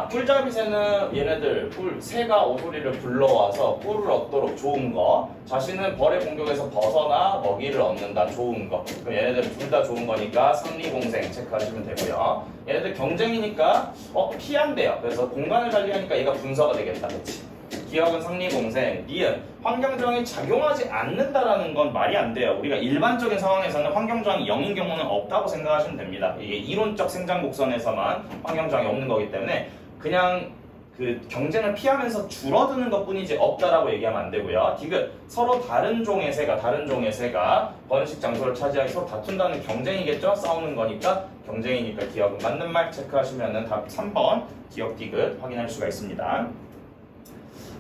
꿀잡이새는 얘네들 새가 오소리를 불러와서 꿀을 얻도록 좋은 거, 자신은 벌의 공격에서 벗어나 먹이를 얻는다 좋은 거. 그럼 얘네들은 둘 다 좋은 거니까 상리공생 체크하시면 되고요. 얘네들 경쟁이니까 피한대요. 그래서 공간을 달리하니까 얘가 분서가 되겠다, 그렇지? 기억은 상리공생, 니은 환경저항이 작용하지 않는다라는 건 말이 안 돼요. 우리가 일반적인 상황에서는 환경저항이 0인 경우는 없다고 생각하시면 됩니다. 이게 이론적 생장 곡선에서만 환경저항이 없는 거기 때문에 그냥 그 경쟁을 피하면서 줄어드는 것 뿐이지 없다라고 얘기하면 안 되고요. 디귿 서로 다른 종의 새가 번식 장소를 차지하기 서로 다툰다는 경쟁이겠죠? 싸우는 거니까 경쟁이니까 기억은 맞는 말 체크하시면은 답 3번 기억 디귿 확인할 수가 있습니다.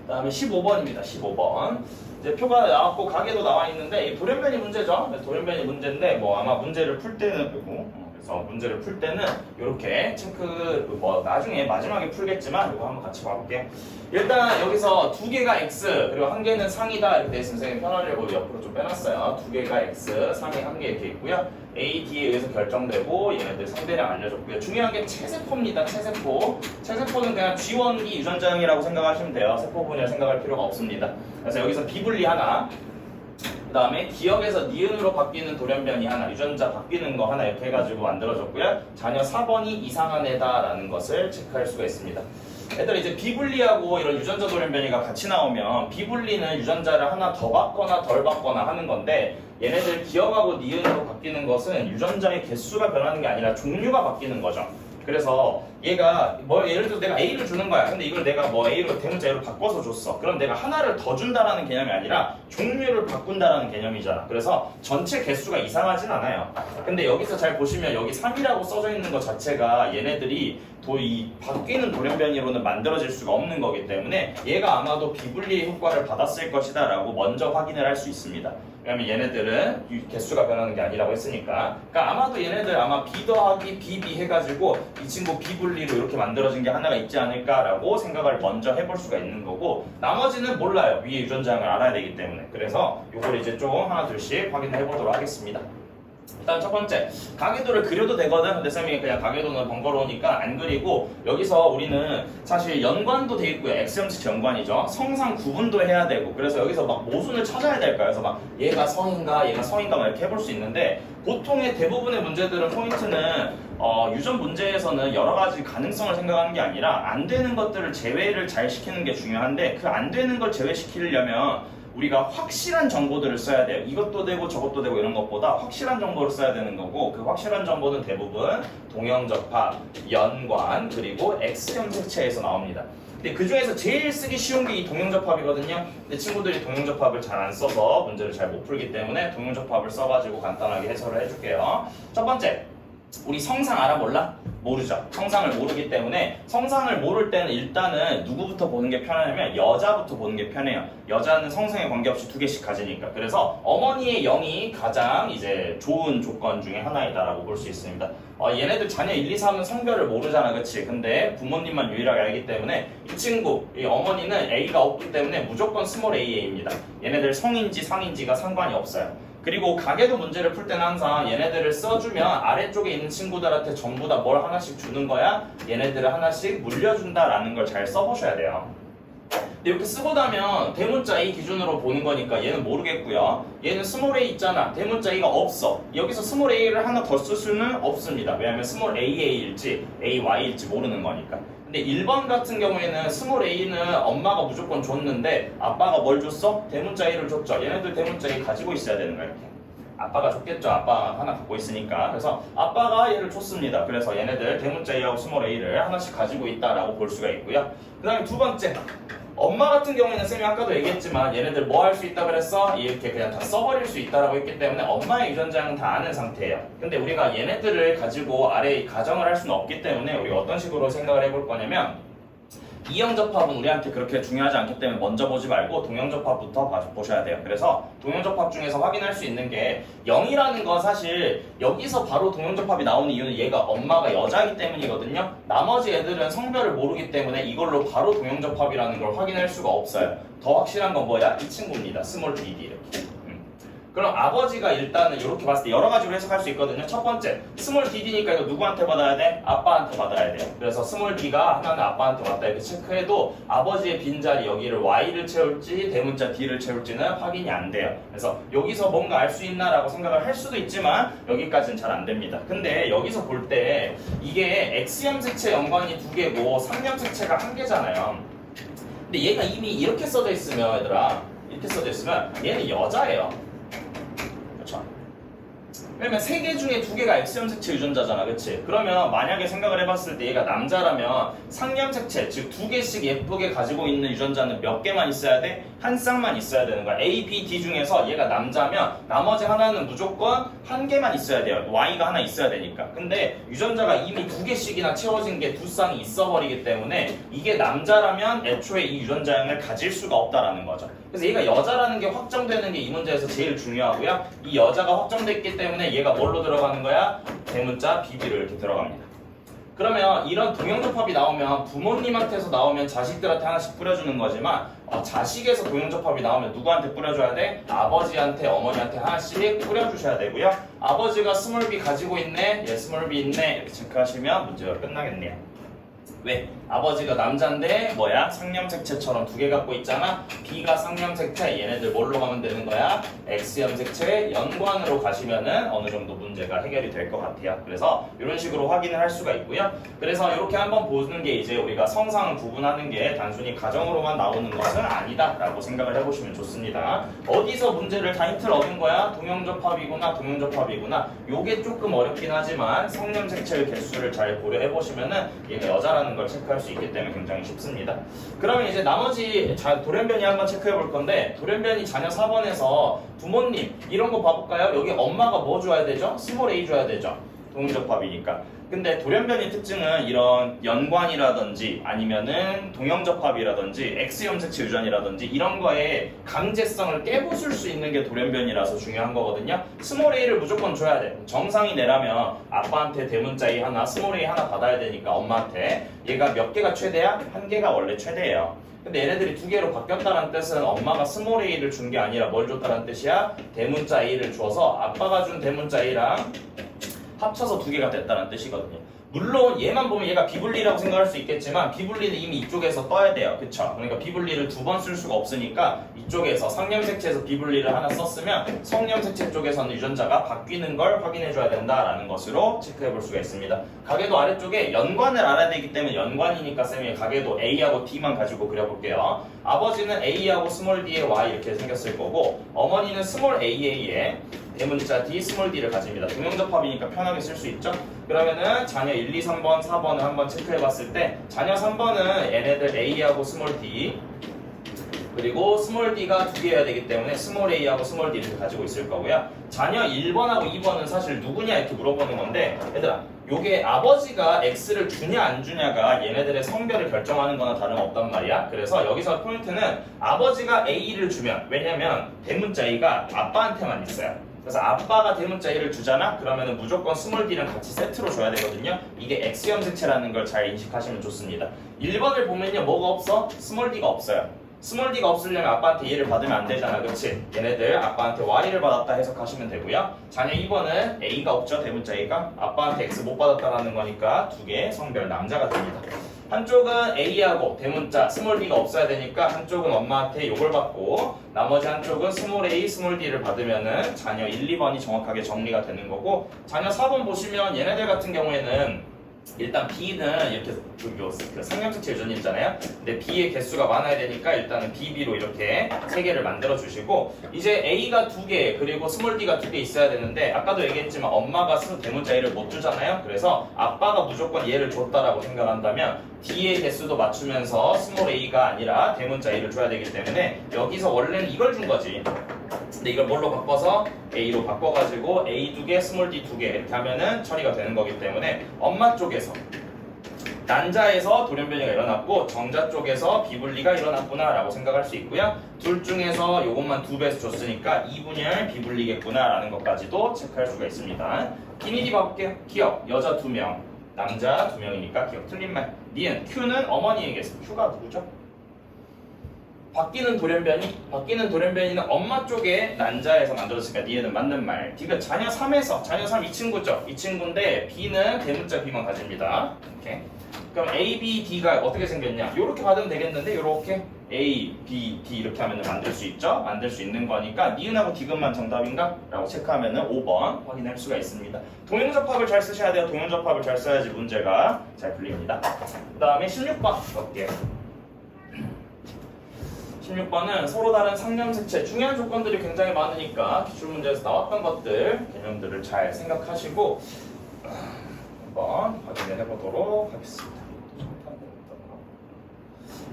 그 다음에 15번입니다. 15번. 이제 표가 나왔고 가게도 나와 있는데 이 돌연변이 문제죠. 돌연변이 문제인데 뭐 아마 문제를 풀 때는 그래서 문제를 풀 때는 이렇게 체크 뭐 나중에 마지막에 풀겠지만 이거 한번 같이 봐볼게요. 일단 여기서 두 개가 x 그리고 한 개는 상이다 이렇게 돼 있으면 선생님 편하려고 옆으로 좀 빼놨어요. 두 개가 x 상이 한 개 이렇게 있고요. A, D에 의해서 결정되고 얘네들 상대량 알려줬고요. 중요한 게 체세포입니다. 체세포. 체세포는 그냥 G1기 유전자형이라고 생각하시면 돼요. 세포 분열 생각할 필요가 없습니다. 그래서 여기서 비분리 하나, 그 다음에 기억에서 니은으로 바뀌는 돌연변이 하나, 유전자 바뀌는 거 하나 이렇게 해가지고 만들어졌고요. 자녀 4번이 이상한 애다라는 것을 체크할 수가 있습니다. 얘들아 이제 비분리하고 이런 유전자 돌연변이가 같이 나오면 비분리는 유전자를 하나 더 받거나 덜 받거나 하는 건데 얘네들 기억하고 니은으로 바뀌는 것은 유전자의 개수가 변하는 게 아니라 종류가 바뀌는 거죠. 그래서 얘가 뭐 예를 들어 내가 A를 주는 거야. 근데 이걸 내가 뭐 A로 대문자 A로 바꿔서 줬어. 그럼 내가 하나를 더 준다라는 개념이 아니라 종류를 바꾼다라는 개념이잖아. 그래서 전체 개수가 이상하진 않아요. 근데 여기서 잘 보시면 여기 3이라고 써져 있는 것 자체가 얘네들이 이 바뀌는 돌연변이로는 만들어질 수가 없는 거기 때문에 얘가 아마도 비분리의 효과를 받았을 것이다 라고 먼저 확인을 할 수 있습니다. 왜냐면 얘네들은 개수가 변하는 게 아니라고 했으니까. 그러니까 아마도 얘네들 아마 B 더하기 BB 해가지고 이 친구 비분리로 이렇게 만들어진 게 하나가 있지 않을까라고 생각을 먼저 해볼 수가 있는 거고 나머지는 몰라요. 위에 유전자형을 알아야 되기 때문에. 그래서 요걸 이제 좀 하나 둘씩 확인해 보도록 하겠습니다. 일단 첫 번째, 가계도를 그려도 되거든. 근데 쌤이 그냥 가계도는 번거로우니까 안 그리고 여기서 우리는 사실 연관도 돼 있고요. X형식 연관이죠. 성상 구분도 해야 되고 그래서 여기서 막 모순을 찾아야 될까 그래서 막 얘가 성인가 얘가 성인가 막 이렇게 해볼 수 있는데 보통의 대부분의 문제들은 포인트는 유전 문제에서는 여러 가지 가능성을 생각하는 게 아니라 안 되는 것들을 제외를 잘 시키는 게 중요한데 그 안 되는 걸 제외시키려면 우리가 확실한 정보들을 써야 돼요. 이것도 되고 저것도 되고 이런 것보다 확실한 정보를 써야 되는 거고 그 확실한 정보는 대부분 동형접합, 연관, 그리고 X형 색채에서 나옵니다. 근데 그 중에서 제일 쓰기 쉬운 게 이 동형접합이거든요. 근데 친구들이 동형접합을 잘 안 써서 문제를 잘 못 풀기 때문에 동형접합을 써가지고 간단하게 해설을 해줄게요. 첫 번째, 우리 성상 알아 몰라? 모르죠. 성상을 모르기 때문에 성상을 모를 때는 일단은 누구부터 보는 게 편하냐면 여자부터 보는 게 편해요. 여자는 성상에 관계없이 두 개씩 가지니까. 그래서 어머니의 영이 가장 이제 좋은 조건 중에 하나이다라고 볼 수 있습니다. 얘네들 자녀 1, 2, 3은 성별을 모르잖아, 그치? 근데 부모님만 유일하게 알기 때문에 이 친구, 이 어머니는 A가 없기 때문에 무조건 스몰 AA입니다. 얘네들 성인지 상인지가 상관이 없어요. 그리고 가계도 문제를 풀 때는 항상 얘네들을 써주면 아래쪽에 있는 친구들한테 전부 다 뭘 하나씩 주는 거야? 얘네들을 하나씩 물려준다라는 걸 잘 써보셔야 돼요. 근데 이렇게 쓰고 나면 대문자 A 기준으로 보는 거니까 얘는 모르겠고요. 얘는 스몰 A 있잖아. 대문자 A가 없어. 여기서 스몰 A를 하나 더 쓸 수는 없습니다. 왜냐하면 스몰 AA일지 AY일지 모르는 거니까. 근데 1번 같은 경우에는 스몰 A는 엄마가 무조건 줬는데 아빠가 뭘 줬어? 대문자 A를 줬죠. 얘네들 대문자 A 가지고 있어야 되는 거야 이렇게. 아빠가 줬겠죠. 아빠가 하나 갖고 있으니까. 그래서 아빠가 얘를 줬습니다. 그래서 얘네들 대문자 A하고 스몰 A를 하나씩 가지고 있다라고 볼 수가 있고요. 그 다음에 두 번째, 엄마 같은 경우에는 쌤이 아까도 얘기했지만 얘네들 뭐 할 수 있다 그랬어? 이렇게 그냥 다 써버릴 수 있다라고 했기 때문에 엄마의 유전자는 다 아는 상태예요. 근데 우리가 얘네들을 가지고 아래 가정을 할 수는 없기 때문에 우리가 어떤 식으로 생각을 해볼 거냐면 이형접합은 우리한테 그렇게 중요하지 않기 때문에 먼저 보지 말고 동형접합부터 보셔야 돼요. 그래서 동형접합 중에서 확인할 수 있는 게 0이라는 건 사실 여기서 바로 동형접합이 나오는 이유는 얘가 엄마가 여자이기 때문이거든요. 나머지 애들은 성별을 모르기 때문에 이걸로 바로 동형접합이라는 걸 확인할 수가 없어요. 더 확실한 건 뭐야? 이 친구입니다. 스몰 dd 이렇게. 그럼 아버지가 일단은 이렇게 봤을 때 여러 가지로 해석할 수 있거든요. 첫 번째, 스몰 dd니까 이거 누구한테 받아야 돼? 아빠한테 받아야 돼요. 그래서 스몰 d가 하나는 아빠한테 받다 이렇게 체크해도 아버지의 빈자리 여기를 y를 채울지 대문자 d를 채울지는 확인이 안 돼요. 그래서 여기서 뭔가 알 수 있나라고 생각을 할 수도 있지만 여기까지는 잘 안 됩니다. 근데 여기서 볼 때 이게 X형 색채 연관이 2개고 3형 색채가 1개잖아요. 근데 얘가 이미 이렇게 써져 있으면 얘들아 이렇게 써져 있으면 얘는 여자예요. 왜냐면 3개 중에 2개가 X형 색채 유전자잖아, 그치? 그러면 만약에 생각을 해봤을 때 얘가 남자라면 상형 색채, 즉 2개씩 예쁘게 가지고 있는 유전자는 몇 개만 있어야 돼? 한 쌍만 있어야 되는 거야. A, B, D 중에서 얘가 남자면 나머지 하나는 무조건 1개만 있어야 돼요. Y가 하나 있어야 되니까. 근데 유전자가 이미 2개씩이나 채워진 게 2쌍이 있어버리기 때문에 이게 남자라면 애초에 이 유전자형을 가질 수가 없다라는 거죠. 그래서 얘가 여자라는 게 확정되는 게 이 문제에서 제일 중요하고요. 이 여자가 확정됐기 때문에 때문에 얘가 뭘로 들어가는 거야? 대문자 BB로 이렇게 들어갑니다. 그러면 이런 동형접합이 나오면 부모님한테서 나오면 자식들한테 하나씩 뿌려주는 거지만 자식에서 동형접합이 나오면 누구한테 뿌려줘야 돼? 아버지한테, 어머니한테 하나씩 뿌려주셔야 되고요. 아버지가 스몰 b 가지고 있네, 얘 스몰 b 있네 이렇게 체크하시면 문제가 끝나겠네요. 왜? 아버지가 남자인데 뭐야? 상념색체처럼 두 개 갖고 있잖아. B가 상념색체, 얘네들 뭘로 가면 되는 거야? X염색체 연관으로 가시면은 어느 정도 문제가 해결이 될 것 같아요. 그래서 이런 식으로 확인을 할 수가 있고요. 그래서 이렇게 한번 보는 게 이제 우리가 성상을 구분하는 게 단순히 가정으로만 나오는 것은 아니다라고 생각을 해보시면 좋습니다. 어디서 문제를 다 힌트를 얻은 거야? 동형접합이구나, 동형접합이구나. 요게 조금 어렵긴 하지만 상념색체의 개수를 잘 고려해보시면은 얘가 여자라는 걸 체크할 수 있기 때문에 굉장히 쉽습니다. 그러면 이제 나머지 돌연변이 한번 체크해 볼 건데, 돌연변이 자녀 4번에서 부모님 이런 거 봐볼까요? 여기 엄마가 뭐 줘야 되죠? 스몰 a 줘야 되죠? 동형접합이니까. 근데 돌연변이 특징은 이런 연관이라든지 아니면은 동형접합이라든지 X염색체 유전이라든지 이런 거에 강제성을 깨부술 수 있는 게 돌연변이라서 중요한 거거든요. 스몰 a를 무조건 줘야 돼. 정상이 내라면 아빠한테 대문자 a 하나, 스몰 a 하나 받아야 되니까 엄마한테. 얘가 몇 개가 최대야? 한 개가 원래 최대예요. 근데 얘네들이 두 개로 바뀌었다는 뜻은 엄마가 스몰 a를 준 게 아니라 뭘 줬다는 뜻이야? 대문자 a를 줘서 아빠가 준 대문자 a랑 합쳐서 두 개가 됐다는 뜻이거든요. 물론 얘만 보면 얘가 비분리라고 생각할 수 있겠지만 비분리는 이미 이쪽에서 떠야 돼요. 그쵸? 그러니까 비분리를 두 번 쓸 수가 없으니까 이쪽에서 상념색체에서 비분리를 하나 썼으면 성념색체 쪽에서는 유전자가 바뀌는 걸 확인해 줘야 된다라는 것으로 체크해 볼 수가 있습니다. 가계도 아래쪽에 연관을 알아야 되기 때문에 연관이니까 쌤이 가계도 A하고 D만 가지고 그려볼게요. 아버지는 A하고 스몰 D에 Y 이렇게 생겼을 거고 어머니는 스몰 AA에 대문자 D, 스몰 d를 가집니다. 동형접합이니까 편하게 쓸 수 있죠? 그러면은 자녀 1, 2, 3번, 4번을 한번 체크해 봤을 때 자녀 3번은 얘네들 A하고 스몰 D 그리고 스몰 d가 두 개여야 되기 때문에 스몰 a하고 스몰 d를 가지고 있을 거고요. 자녀 1번하고 2번은 사실 누구냐 이렇게 물어보는 건데 얘들아 요게 아버지가 X를 주냐 안 주냐가 얘네들의 성별을 결정하는 거나 다름없단 말이야. 그래서 여기서 포인트는 아버지가 A를 주면 왜냐면 대문자 A가 아빠한테만 있어요. 그래서 아빠가 대문자 A를 주잖아? 그러면 무조건 스몰 d랑 같이 세트로 줘야 되거든요. 이게 X염색체라는 걸 잘 인식하시면 좋습니다. 1번을 보면요 뭐가 없어? 스몰 d가 없어요. 스몰 d가 없으려면 아빠한테 얘를 받으면 안 되잖아, 그치? 얘네들 아빠한테 y를 받았다 해석하시면 되고요. 자녀 2번은 a가 없죠, 대문자 a가. 아빠한테 x 못 받았다라는 거니까 두 개 성별 남자가 됩니다. 한쪽은 a하고 대문자 스몰 d가 없어야 되니까 한쪽은 엄마한테 요걸 받고 나머지 한쪽은 스몰 a, 스몰 d를 받으면은 자녀 1, 2번이 정확하게 정리가 되는 거고 자녀 4번 보시면 얘네들 같은 경우에는 일단 B는 이렇게 그 상념색체 유전이 있잖아요. 근데 B의 개수가 많아야 되니까 일단은 BB로 이렇게 세 개를 만들어 주시고 이제 A가 두 개 그리고 스몰 D가 두 개 있어야 되는데 아까도 얘기했지만 엄마가 대문자 A를 못 주잖아요. 그래서 아빠가 무조건 얘를 줬다라고 생각한다면 D의 개수도 맞추면서 스몰 A가 아니라 대문자 A를 줘야 되기 때문에 여기서 원래는 이걸 준 거지. 근데 이걸 뭘로 바꿔서 A로 바꿔가지고 A 두 개, 스몰 D 두 개 이렇게 하면은 처리가 되는 거기 때문에 엄마 쪽에서 난자에서 돌연변이가 일어났고 정자 쪽에서 비분리가 일어났구나 라고 생각할 수 있고요. 둘 중에서 이것만 두 배에서 줬으니까 이분열 비분리겠구나 라는 것까지도 체크할 수가 있습니다. 기니디 봐볼게요. 기억 여자 2명 남자 2명이니까 기억 틀린 말. 니은 Q는 어머니의 개수. Q가 누구죠? 바뀌는 돌연변이는 엄마 쪽에 난자에서 만들어졌으니까 니에는 맞는 말. D가 자녀 3에서 자녀 3 이 친구죠. 이 친구인데 B는 대문자 B만 가집니다. 이렇게. 그럼 A, B, D가 어떻게 생겼냐? 이렇게 받으면 되겠는데 이렇게 A, B, D 이렇게 하면 만들 수 있죠? 만들 수 있는 거니까 니은하고 디귿만 정답인가? 라고 체크하면 5번 확인할 수가 있습니다. 동형접합을 잘 쓰셔야 돼요. 동형접합을 잘 써야지 문제가 잘 풀립니다. 그 다음에 16번 볼게요. 16번은 서로 다른 상념색체 중요한 조건들이 굉장히 많으니까 기출문제에서 나왔던 것들 개념들을 잘 생각하시고 한번 확인을 해보도록 하겠습니다.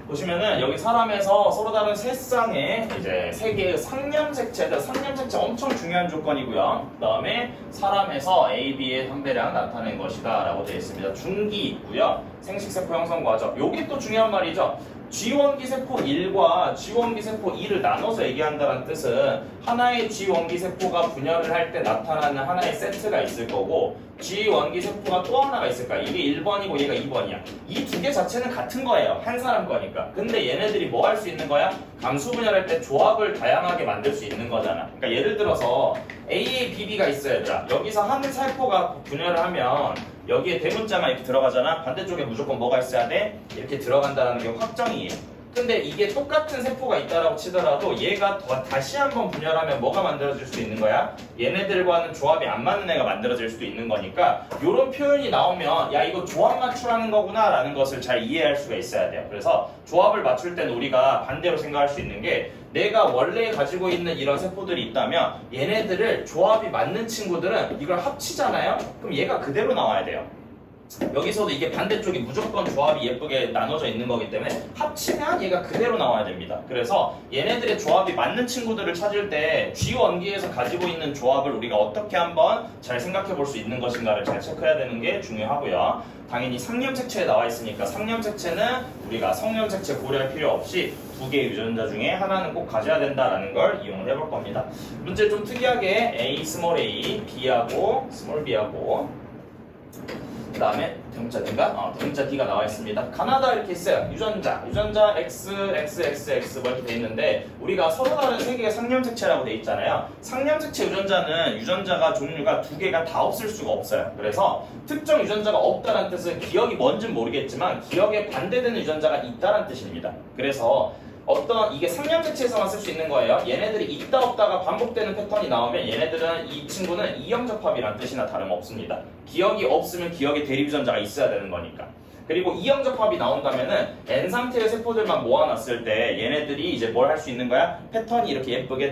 보시면은 여기 사람에서 서로 다른 세 쌍의 이제 세 개의 상념색체들 상념색체 엄청 중요한 조건이고요. 그 다음에 사람에서 A, B의 함배량 나타낸 것이다 라고 되어 있습니다. 중기 있고요. 생식세포 형성 과정 요게 또 중요한 말이죠. G원기세포 1과 G원기세포 2를 나눠서 얘기한다는 뜻은 하나의 G원기세포가 분열을 할 때 나타나는 하나의 세트가 있을 거고 G원기세포가 또 하나가 있을 거야. 이게 1번이고 얘가 2번이야. 이 두 개 자체는 같은 거예요. 한 사람 거니까. 근데 얘네들이 뭐 할 수 있는 거야? 감수 분열할 때 조합을 다양하게 만들 수 있는 거잖아. 그러니까 예를 들어서 AA, BB가 있어야 돼. 여기서 한 세포가 분열을 하면 여기에 대문자만 이렇게 들어가잖아. 반대쪽에 무조건 뭐가 있어야 돼? 이렇게 들어간다는 게 확정이에요. 근데 이게 똑같은 세포가 있다라고 치더라도 얘가 다시 한번 분열하면 뭐가 만들어질 수 있는 거야? 얘네들과는 조합이 안 맞는 애가 만들어질 수도 있는 거니까 이런 표현이 나오면 야 이거 조합 맞추라는 거구나 라는 것을 잘 이해할 수가 있어야 돼요. 그래서 조합을 맞출 때는 우리가 반대로 생각할 수 있는 게 내가 원래 가지고 있는 이런 세포들이 있다면 얘네들을 조합이 맞는 친구들은 이걸 합치잖아요? 그럼 얘가 그대로 나와야 돼요. 여기서도 이게 반대쪽이 무조건 조합이 예쁘게 나눠져 있는 거기 때문에 합치면 얘가 그대로 나와야 됩니다. 그래서 얘네들의 조합이 맞는 친구들을 찾을 때 G원기에서 가지고 있는 조합을 우리가 어떻게 한번 잘 생각해 볼 수 있는 것인가를 잘 체크해야 되는 게 중요하고요. 당연히 상념색체에 나와 있으니까 상념색체는 우리가 성념색체 고려할 필요 없이 두 개의 유전자 중에 하나는 꼭 가져야 된다라는 걸 이용을 해볼 겁니다. 문제 좀 특이하게 A, 스몰 a, B하고 스몰 b하고 그 다음에 대문자 D가? 대문자 D가 나와 있습니다. 가나다 이렇게 있어요. 유전자 X, X, X, X 뭐 이렇게 돼 있는데 우리가 서로 다른 세 개의 상념색체라고 돼 있잖아요. 상념색체 유전자는 유전자가 종류가 두 개가 다 없을 수가 없어요. 그래서 특정 유전자가 없다는 뜻은 기억이 뭔지는 모르겠지만 기억에 반대되는 유전자가 있다는 뜻입니다. 그래서 어떤 이게 상념색체에서만 쓸 수 있는 거예요. 얘네들이 있다 없다가 반복되는 패턴이 나오면 얘네들은 이 친구는 이형접합이라는 뜻이나 다름없습니다. 기억이 없으면 기억에 대립 유전자가 있어야 되는 거니까. 그리고 이형접합이 나온다면은 N 상태의 세포들만 모아놨을 때 얘네들이 이제 뭘 할 수 있는 거야? 패턴이 이렇게 예쁘게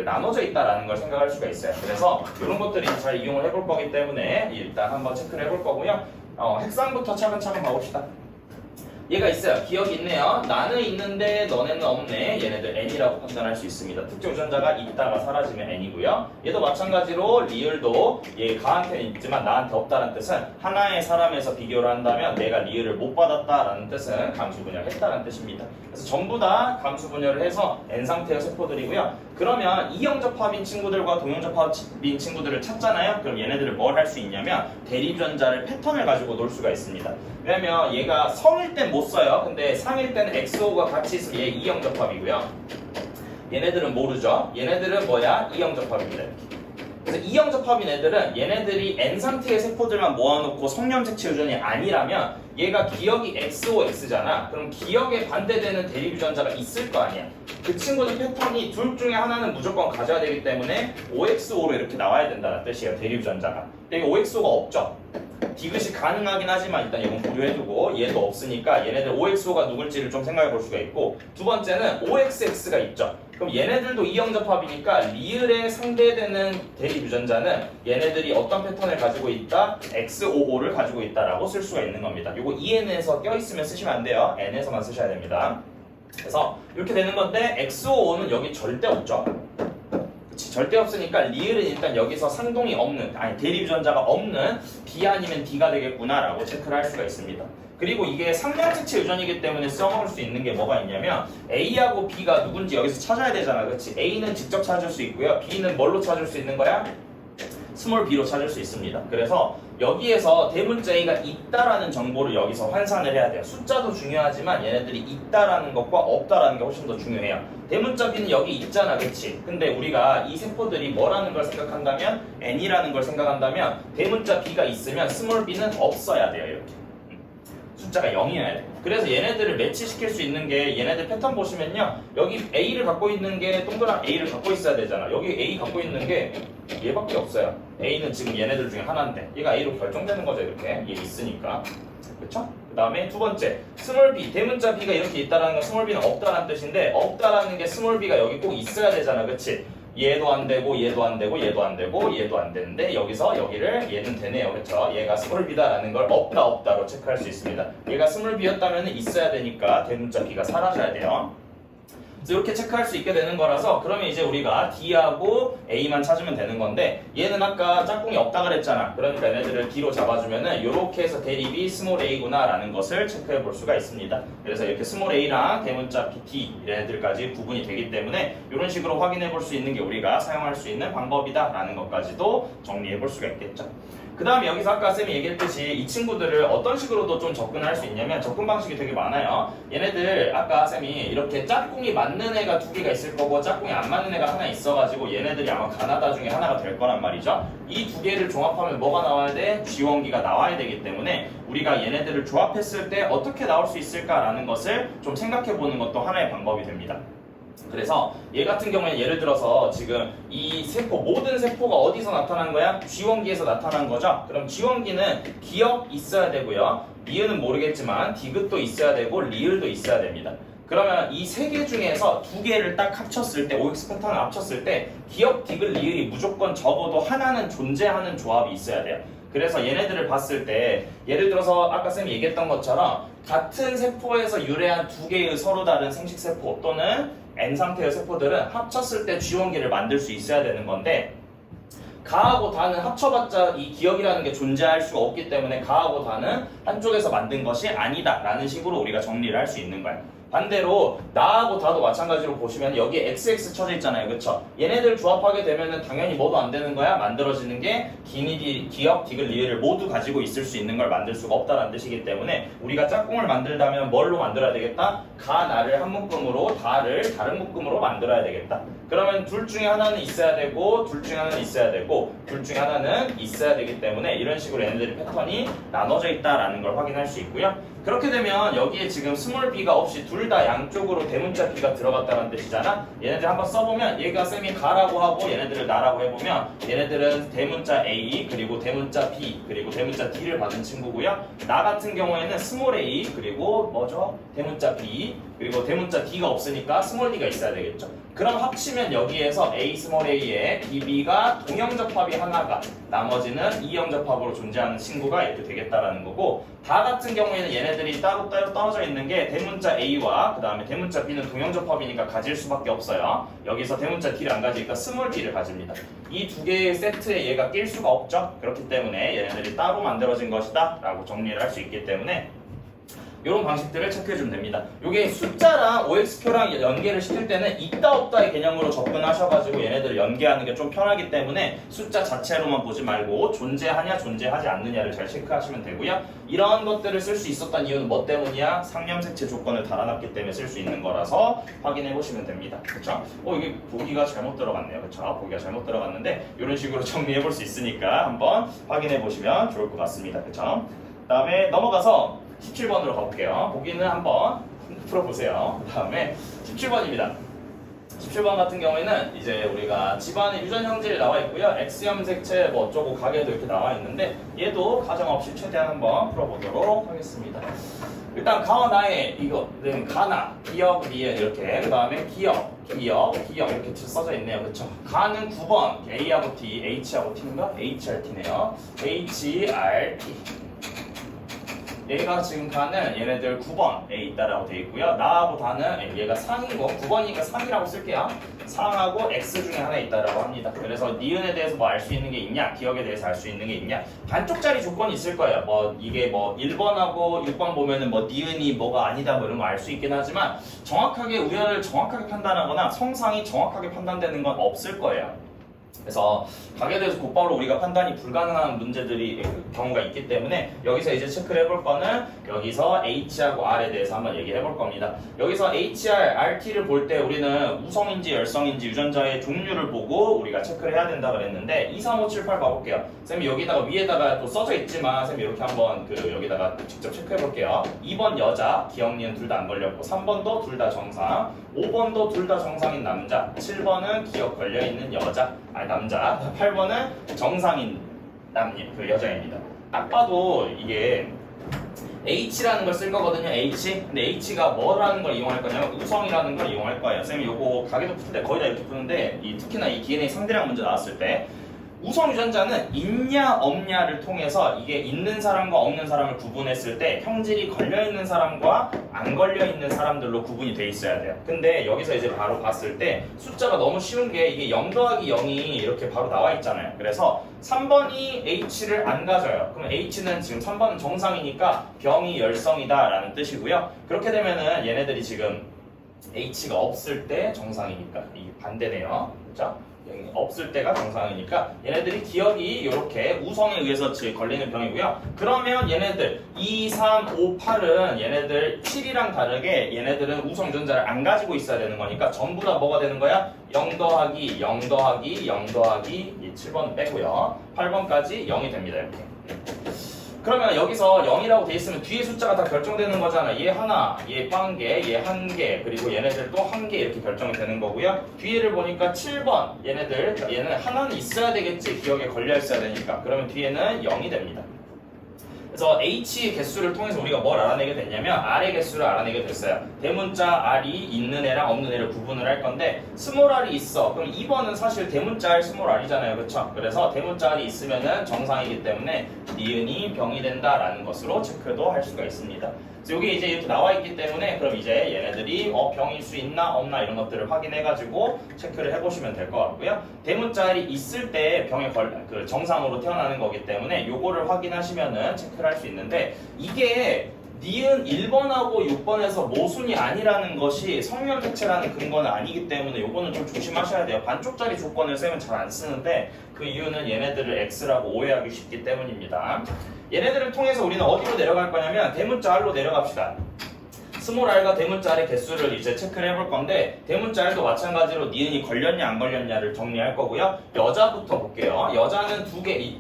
나눠져 있다라는 걸 생각할 수가 있어요. 그래서 이런 것들이 잘 이용을 해볼 거기 때문에 일단 한번 체크를 해볼 거고요. 핵상부터 차근차근 가봅시다. 얘가 있어요. 기억이 있네요. 나는 있는데 너네는 없네. 얘네들 N이라고 판단할 수 있습니다. 특정 유전자가 있다가 사라지면 N이고요. 얘도 마찬가지로 리을도 얘 가한테는 있지만 나한테 없다는 뜻은 하나의 사람에서 비교를 한다면 내가 리을을 못 받았다라는 뜻은 감수분열했다는 뜻입니다. 그래서 전부 다 감수분열을 해서 N 상태의 세포들이고요. 그러면 이형접합인 친구들과 동형접합인 친구들을 찾잖아요. 그럼 얘네들을 뭘 할 수 있냐면 대립유전자를 패턴을 가지고 놀 수가 있습니다. 왜냐면 얘가 성일 땐 못 써요. 근데 상일 때는 XO가 같이 있으면 얘 이형접합이고요. 얘네들은 모르죠. 얘네들은 뭐야? 이형접합입니다. 그래서 이형접합인 애들은 얘네들이 N 상태의 세포들만 모아놓고 성념색체 유전이 아니라면 얘가 기억이 XOX잖아. 그럼 기억에 반대되는 대립 유전자가 있을 거 아니야. 그 친구들 패턴이 둘 중에 하나는 무조건 가져야 되기 때문에 OXO로 이렇게 나와야 된다는 뜻이에요. 대립 유전자가. 근데 이거 OXO가 없죠. 디귿이 가능하긴 하지만 일단 이건 고려해두고 얘도 없으니까 얘네들 OXO가 누굴지를 좀 생각해 볼 수가 있고 두 번째는 OXX가 있죠. 그럼 얘네들도 이형접합이니까 리을에 상대되는 대립 유전자는 얘네들이 어떤 패턴을 가지고 있다? XOO를 가지고 있다라고 쓸 수가 있는 겁니다. 요거 EN에서 껴있으면 쓰시면 안 돼요. N에서만 쓰셔야 됩니다. 그래서 이렇게 되는 건데 XOO는 여기 절대 없죠. 절대 없으니까 리을은 일단 여기서 상동이 없는, 대립 유전자가 없는 B 아니면 D가 되겠구나 라고 체크를 할 수가 있습니다. 그리고 이게 상념색체 유전이기 때문에 써먹을 수 있는 게 뭐가 있냐면 A하고 B가 누군지 여기서 찾아야 되잖아. 그렇지? A는 직접 찾을 수 있고요. B는 뭘로 찾을 수 있는 거야? 스몰 b로 찾을 수 있습니다. 그래서 여기에서 대문자 A가 있다라는 정보를 여기서 환산을 해야 돼요. 숫자도 중요하지만 얘네들이 있다라는 것과 없다라는 게 훨씬 더 중요해요. 대문자 B는 여기 있잖아, 그치? 근데 우리가 이 세포들이 뭐라는 걸 생각한다면 N이라는 걸 생각한다면 대문자 B가 있으면 스몰 b는 없어야 돼요, 이렇게. 숫자가 0이어야 돼요. 그래서 얘네들을 매치시킬 수 있는 게 얘네들 패턴 보시면요. 여기 A를 갖고 있는 게 동그란 A를 갖고 있어야 되잖아. 여기 A 갖고 있는 게 얘밖에 없어요. A는 지금 얘네들 중에 하나인데 얘가 A로 결정되는 거죠. 이렇게 얘 있으니까. 그쵸? 그 다음에 두 번째 스몰 b 대문자 B가 이렇게 있다라는 건 스몰 b는 없다라는 뜻인데 없다라는 게 스몰 b가 여기 꼭 있어야 되잖아. 그치? 얘도 안 되고 얘도 안 되고 얘도 안 되고 얘도 안 되는데 여기서 여기를 얘는 되네요. 그렇죠? 얘가 스몰 b다라는 걸 없다로 체크할 수 있습니다. 얘가 스몰 b였다면 있어야 되니까 대문자 b가 사라져야 돼요. 그래서 이렇게 체크할 수 있게 되는 거라서 그러면 이제 우리가 D하고 A만 찾으면 되는 건데 얘는 아까 짝꿍이 없다 그랬잖아. 그러니까 얘네들을 D로 잡아주면은 이렇게 해서 대립이 스몰 a구나 라는 것을 체크해 볼 수가 있습니다. 그래서 이렇게 스몰 a랑 대문자 PT 얘네들까지 구분이 되기 때문에 이런 식으로 확인해 볼 수 있는 게 우리가 사용할 수 있는 방법이다 라는 것까지도 정리해 볼 수가 있겠죠. 그 다음에 여기서 아까 쌤이 얘기했듯이 이 친구들을 어떤 식으로도 좀 접근할 수 있냐면 접근 방식이 되게 많아요. 얘네들 아까 쌤이 이렇게 짝꿍이 맞는 애가 두 개가 있을 거고 짝꿍이 안 맞는 애가 하나 있어가지고 얘네들이 아마 가나다 중에 하나가 될 거란 말이죠. 이 두 개를 종합하면 뭐가 나와야 돼? G1기가 나와야 되기 때문에 우리가 얘네들을 조합했을 때 어떻게 나올 수 있을까라는 것을 좀 생각해 보는 것도 하나의 방법이 됩니다. 그래서 얘 같은 경우에는 예를 들어서 지금 이 세포 모든 세포가 어디서 나타난 거야? G1기에서 나타난 거죠. 그럼 G1기는 기억 있어야 되고요. 니은은 모르겠지만 디귿도 있어야 되고 리을도 있어야 됩니다. 그러면 이 세 개 중에서 두 개를 딱 합쳤을 때 OX 패턴을 합쳤을 때 기억, 디귿, 리을이 무조건 적어도 하나는 존재하는 조합이 있어야 돼요. 그래서 얘네들을 봤을 때 예를 들어서 아까 쌤이 얘기했던 것처럼 같은 세포에서 유래한 두 개의 서로 다른 생식세포 또는 N 상태의 세포들은 합쳤을 때 G1기를 만들 수 있어야 되는 건데 가하고 다는 합쳐봤자 이 기억이라는 게 존재할 수가 없기 때문에 가하고 다는 한쪽에서 만든 것이 아니다 라는 식으로 우리가 정리를 할 수 있는 거야. 반대로 나하고 다도 마찬가지로 보시면 여기 XX 쳐져 있잖아요. 그쵸? 얘네들 조합하게 되면은 당연히 뭐도 안 되는 거야? 만들어지는 게 기억, 디귿, 리을을 모두 가지고 있을 수 있는 걸 만들 수가 없다라는 뜻이기 때문에 우리가 짝꿍을 만들다면 뭘로 만들어야 되겠다? 가, 나를 한 묶음으로 다를 다른 묶음으로 만들어야 되겠다. 그러면 둘 중에 하나는 있어야 되고 둘 중에 하나는 있어야 되고 둘 중에 하나는 있어야 되기 때문에 이런 식으로 얘네들의 패턴이 나눠져 있다라는 걸 확인할 수 있고요. 그렇게 되면 여기에 지금 스몰 b가 없이 둘 다 양쪽으로 대문자 b가 들어갔다는 뜻이잖아. 얘네들 한번 써보면 얘가 쌤이 가라고 하고 얘네들을 나라고 해보면 얘네들은 대문자 a 그리고 대문자 b 그리고 대문자 d를 받은 친구고요. 나 같은 경우에는 스몰 a 그리고 뭐죠? 대문자 b 그리고 대문자 d가 없으니까 스몰 d가 있어야 되겠죠. 그럼 합치면 여기에서 a 스몰 a에 bb가 동형접합이 하나가 나머지는 이형접합으로 존재하는 친구가 이렇게 되겠다라는 거고 다 같은 경우에는 얘네들이 따로따로 떨어져 있는 게 대문자 a와 그 다음에 대문자 b는 동형접합이니까 가질 수밖에 없어요. 여기서 대문자 d를 안 가지니까 스몰 d를 가집니다. 이 두 개의 세트에 얘가 낄 수가 없죠. 그렇기 때문에 얘네들이 따로 만들어진 것이다 라고 정리를 할 수 있기 때문에 이런 방식들을 체크해주면 됩니다. 이게 숫자랑 OX표랑 연계를 시킬 때는 있다 없다의 개념으로 접근하셔가지고 얘네들을 연계하는 게 좀 편하기 때문에 숫자 자체로만 보지 말고 존재하냐 존재하지 않느냐를 잘 체크하시면 되고요. 이런 것들을 쓸 수 있었던 이유는 뭐 때문이야? 상념색체 조건을 달아놨기 때문에 쓸 수 있는 거라서 확인해 보시면 됩니다. 그쵸? 이게 보기가 잘못 들어갔네요. 그쵸? 보기가 잘못 들어갔는데 이런 식으로 정리해 볼 수 있으니까 한번 확인해 보시면 좋을 것 같습니다. 그쵸? 그 다음에 넘어가서 17번으로 가볼게요. 보기는 한번 풀어보세요. 그 다음에 17번입니다. 17번 같은 경우에는 이제 우리가 집안의 유전 형질이 나와 있고요. X염색체 뭐 어쩌고 가게도 이렇게 나와 있는데 얘도 가정없이 최대한 한번 풀어보도록 하겠습니다. 일단 가와 나의 이거는 가나, 기억, 리은 이렇게 그 다음에 기억 이렇게 써져 있네요. 그쵸? 가는 9번 A하고 T, H하고 T인가? HRT네요. HRT 얘가 지금 가는 얘네들 9번에 있다라고 되어 있고요. 나하고 다는 얘가 상이고 9번이니까 3이라고 쓸게요. 상하고 X 중에 하나 있다라고 합니다. 그래서 니은에 대해서 뭐 알 수 있는 게 있냐, 기억에 대해서 알 수 있는 게 있냐, 반쪽짜리 조건이 있을 거예요. 뭐 이게 뭐 1번하고 6번 보면은 뭐 니은이 뭐가 아니다 뭐 이런 거 알 수 있긴 하지만 정확하게 우열을 정확하게 판단하거나 성상이 정확하게 판단되는 건 없을 거예요. 그래서 각에 대해서 곧바로 우리가 판단이 불가능한 문제들이 경우가 있기 때문에 여기서 이제 체크를 해볼 거는 여기서 H하고 R에 대해서 한번 얘기를 해볼 겁니다. 여기서 HR, RT를 볼 때 우리는 우성인지 열성인지 유전자의 종류를 보고 우리가 체크를 해야 된다 그랬는데 2, 3, 5, 7, 8 봐볼게요. 쌤이 여기다가 위에다가 또 써져 있지만 쌤이 이렇게 한번 여기다가 직접 체크해 볼게요. 2번 여자, 기억, 니은 둘 다 안 걸렸고 3번도 둘 다 정상, 5번도 둘 다 정상인 남자, 7번은 기억 걸려있는 여자, 남자, 8번은 정상인 여자입니다. 딱 봐도 이게 H라는 걸 쓸 거거든요. H. 근데 H가 뭐라는 걸 이용할 거냐면 우성이라는 걸 이용할 거예요. 쌤이 요거 가계도 풀 때 거의 다 이렇게 푸는데 특히나 이 DNA 상대량 문제 나왔을 때 우성 유전자는 있냐 없냐를 통해서 이게 있는 사람과 없는 사람을 구분했을 때 형질이 걸려있는 사람과 안 걸려있는 사람들로 구분이 돼 있어야 돼요. 근데 여기서 이제 바로 봤을 때 숫자가 너무 쉬운 게 이게 0 더하기 0이 이렇게 바로 나와 있잖아요. 그래서 3번이 H를 안 가져요. 그럼 H는 지금 3번은 정상이니까 병이 열성이다 라는 뜻이고요. 그렇게 되면은 얘네들이 지금 H가 없을 때 정상이니까 이게 반대네요. 그죠? 없을 때가 정상이니까 얘네들이 기억이 이렇게 우성에 의해서 걸리는 병이고요. 그러면 얘네들 2, 3, 5, 8은 얘네들 7이랑 다르게 얘네들은 우성 유전자를 안 가지고 있어야 되는 거니까 전부 다 뭐가 되는 거야? 0 더하기 0 더하기 0 더하기 7번은 빼고요. 8번까지 0이 됩니다. 이렇게. 그러면 여기서 0이라고 돼 있으면 뒤에 숫자가 다 결정되는 거잖아. 얘 하나, 얘 0개, 얘 1개, 그리고 얘네들 또 1개 이렇게 결정이 되는 거고요. 뒤에를 보니까 7번, 얘는 하나는 있어야 되겠지. 기억에 걸려 있어야 되니까. 그러면 뒤에는 0이 됩니다. 그래서 H 개수를 통해서 우리가 뭘 알아내게 됐냐면 R의 개수를 알아내게 됐어요. 대문자 R이 있는 애랑 없는 애를 구분을 할 건데 스몰 R이 있어. 그럼 2번은 사실 대문자 R 스몰 R이잖아요. 그렇죠? 그래서 대문자 R이 있으면은 정상이기 때문에 니은이 병이 된다라는 것으로 체크도 할 수가 있습니다. 그래서 여기 이제 이렇게 나와 있기 때문에 그럼 이제 얘네들이 병일 수 있나 없나 이런 것들을 확인해가지고 체크를 해보시면 될 것 같고요. 대문자 R이 있을 때 병에 정상으로 태어나는 거기 때문에 요거를 확인하시면은 체크를 할 수 있는데 이게 니은 1번하고 6번에서 모순이 아니라는 것이 성면택체라는 근거는 아니기 때문에 요거는 좀 조심하셔야 돼요. 반쪽짜리 조건을 쌤은 잘 안 쓰는데 그 이유는 얘네들을 X라고 오해하기 쉽기 때문입니다. 얘네들을 통해서 우리는 어디로 내려갈 거냐면 대문자 R로 내려갑시다. 스몰 r과 대문자 R의 개수를 이제 체크를 해볼 건데 대문자 R도 마찬가지로 니은이 걸렸냐 안 걸렸냐를 정리할 거고요. 여자부터 볼게요. 여자는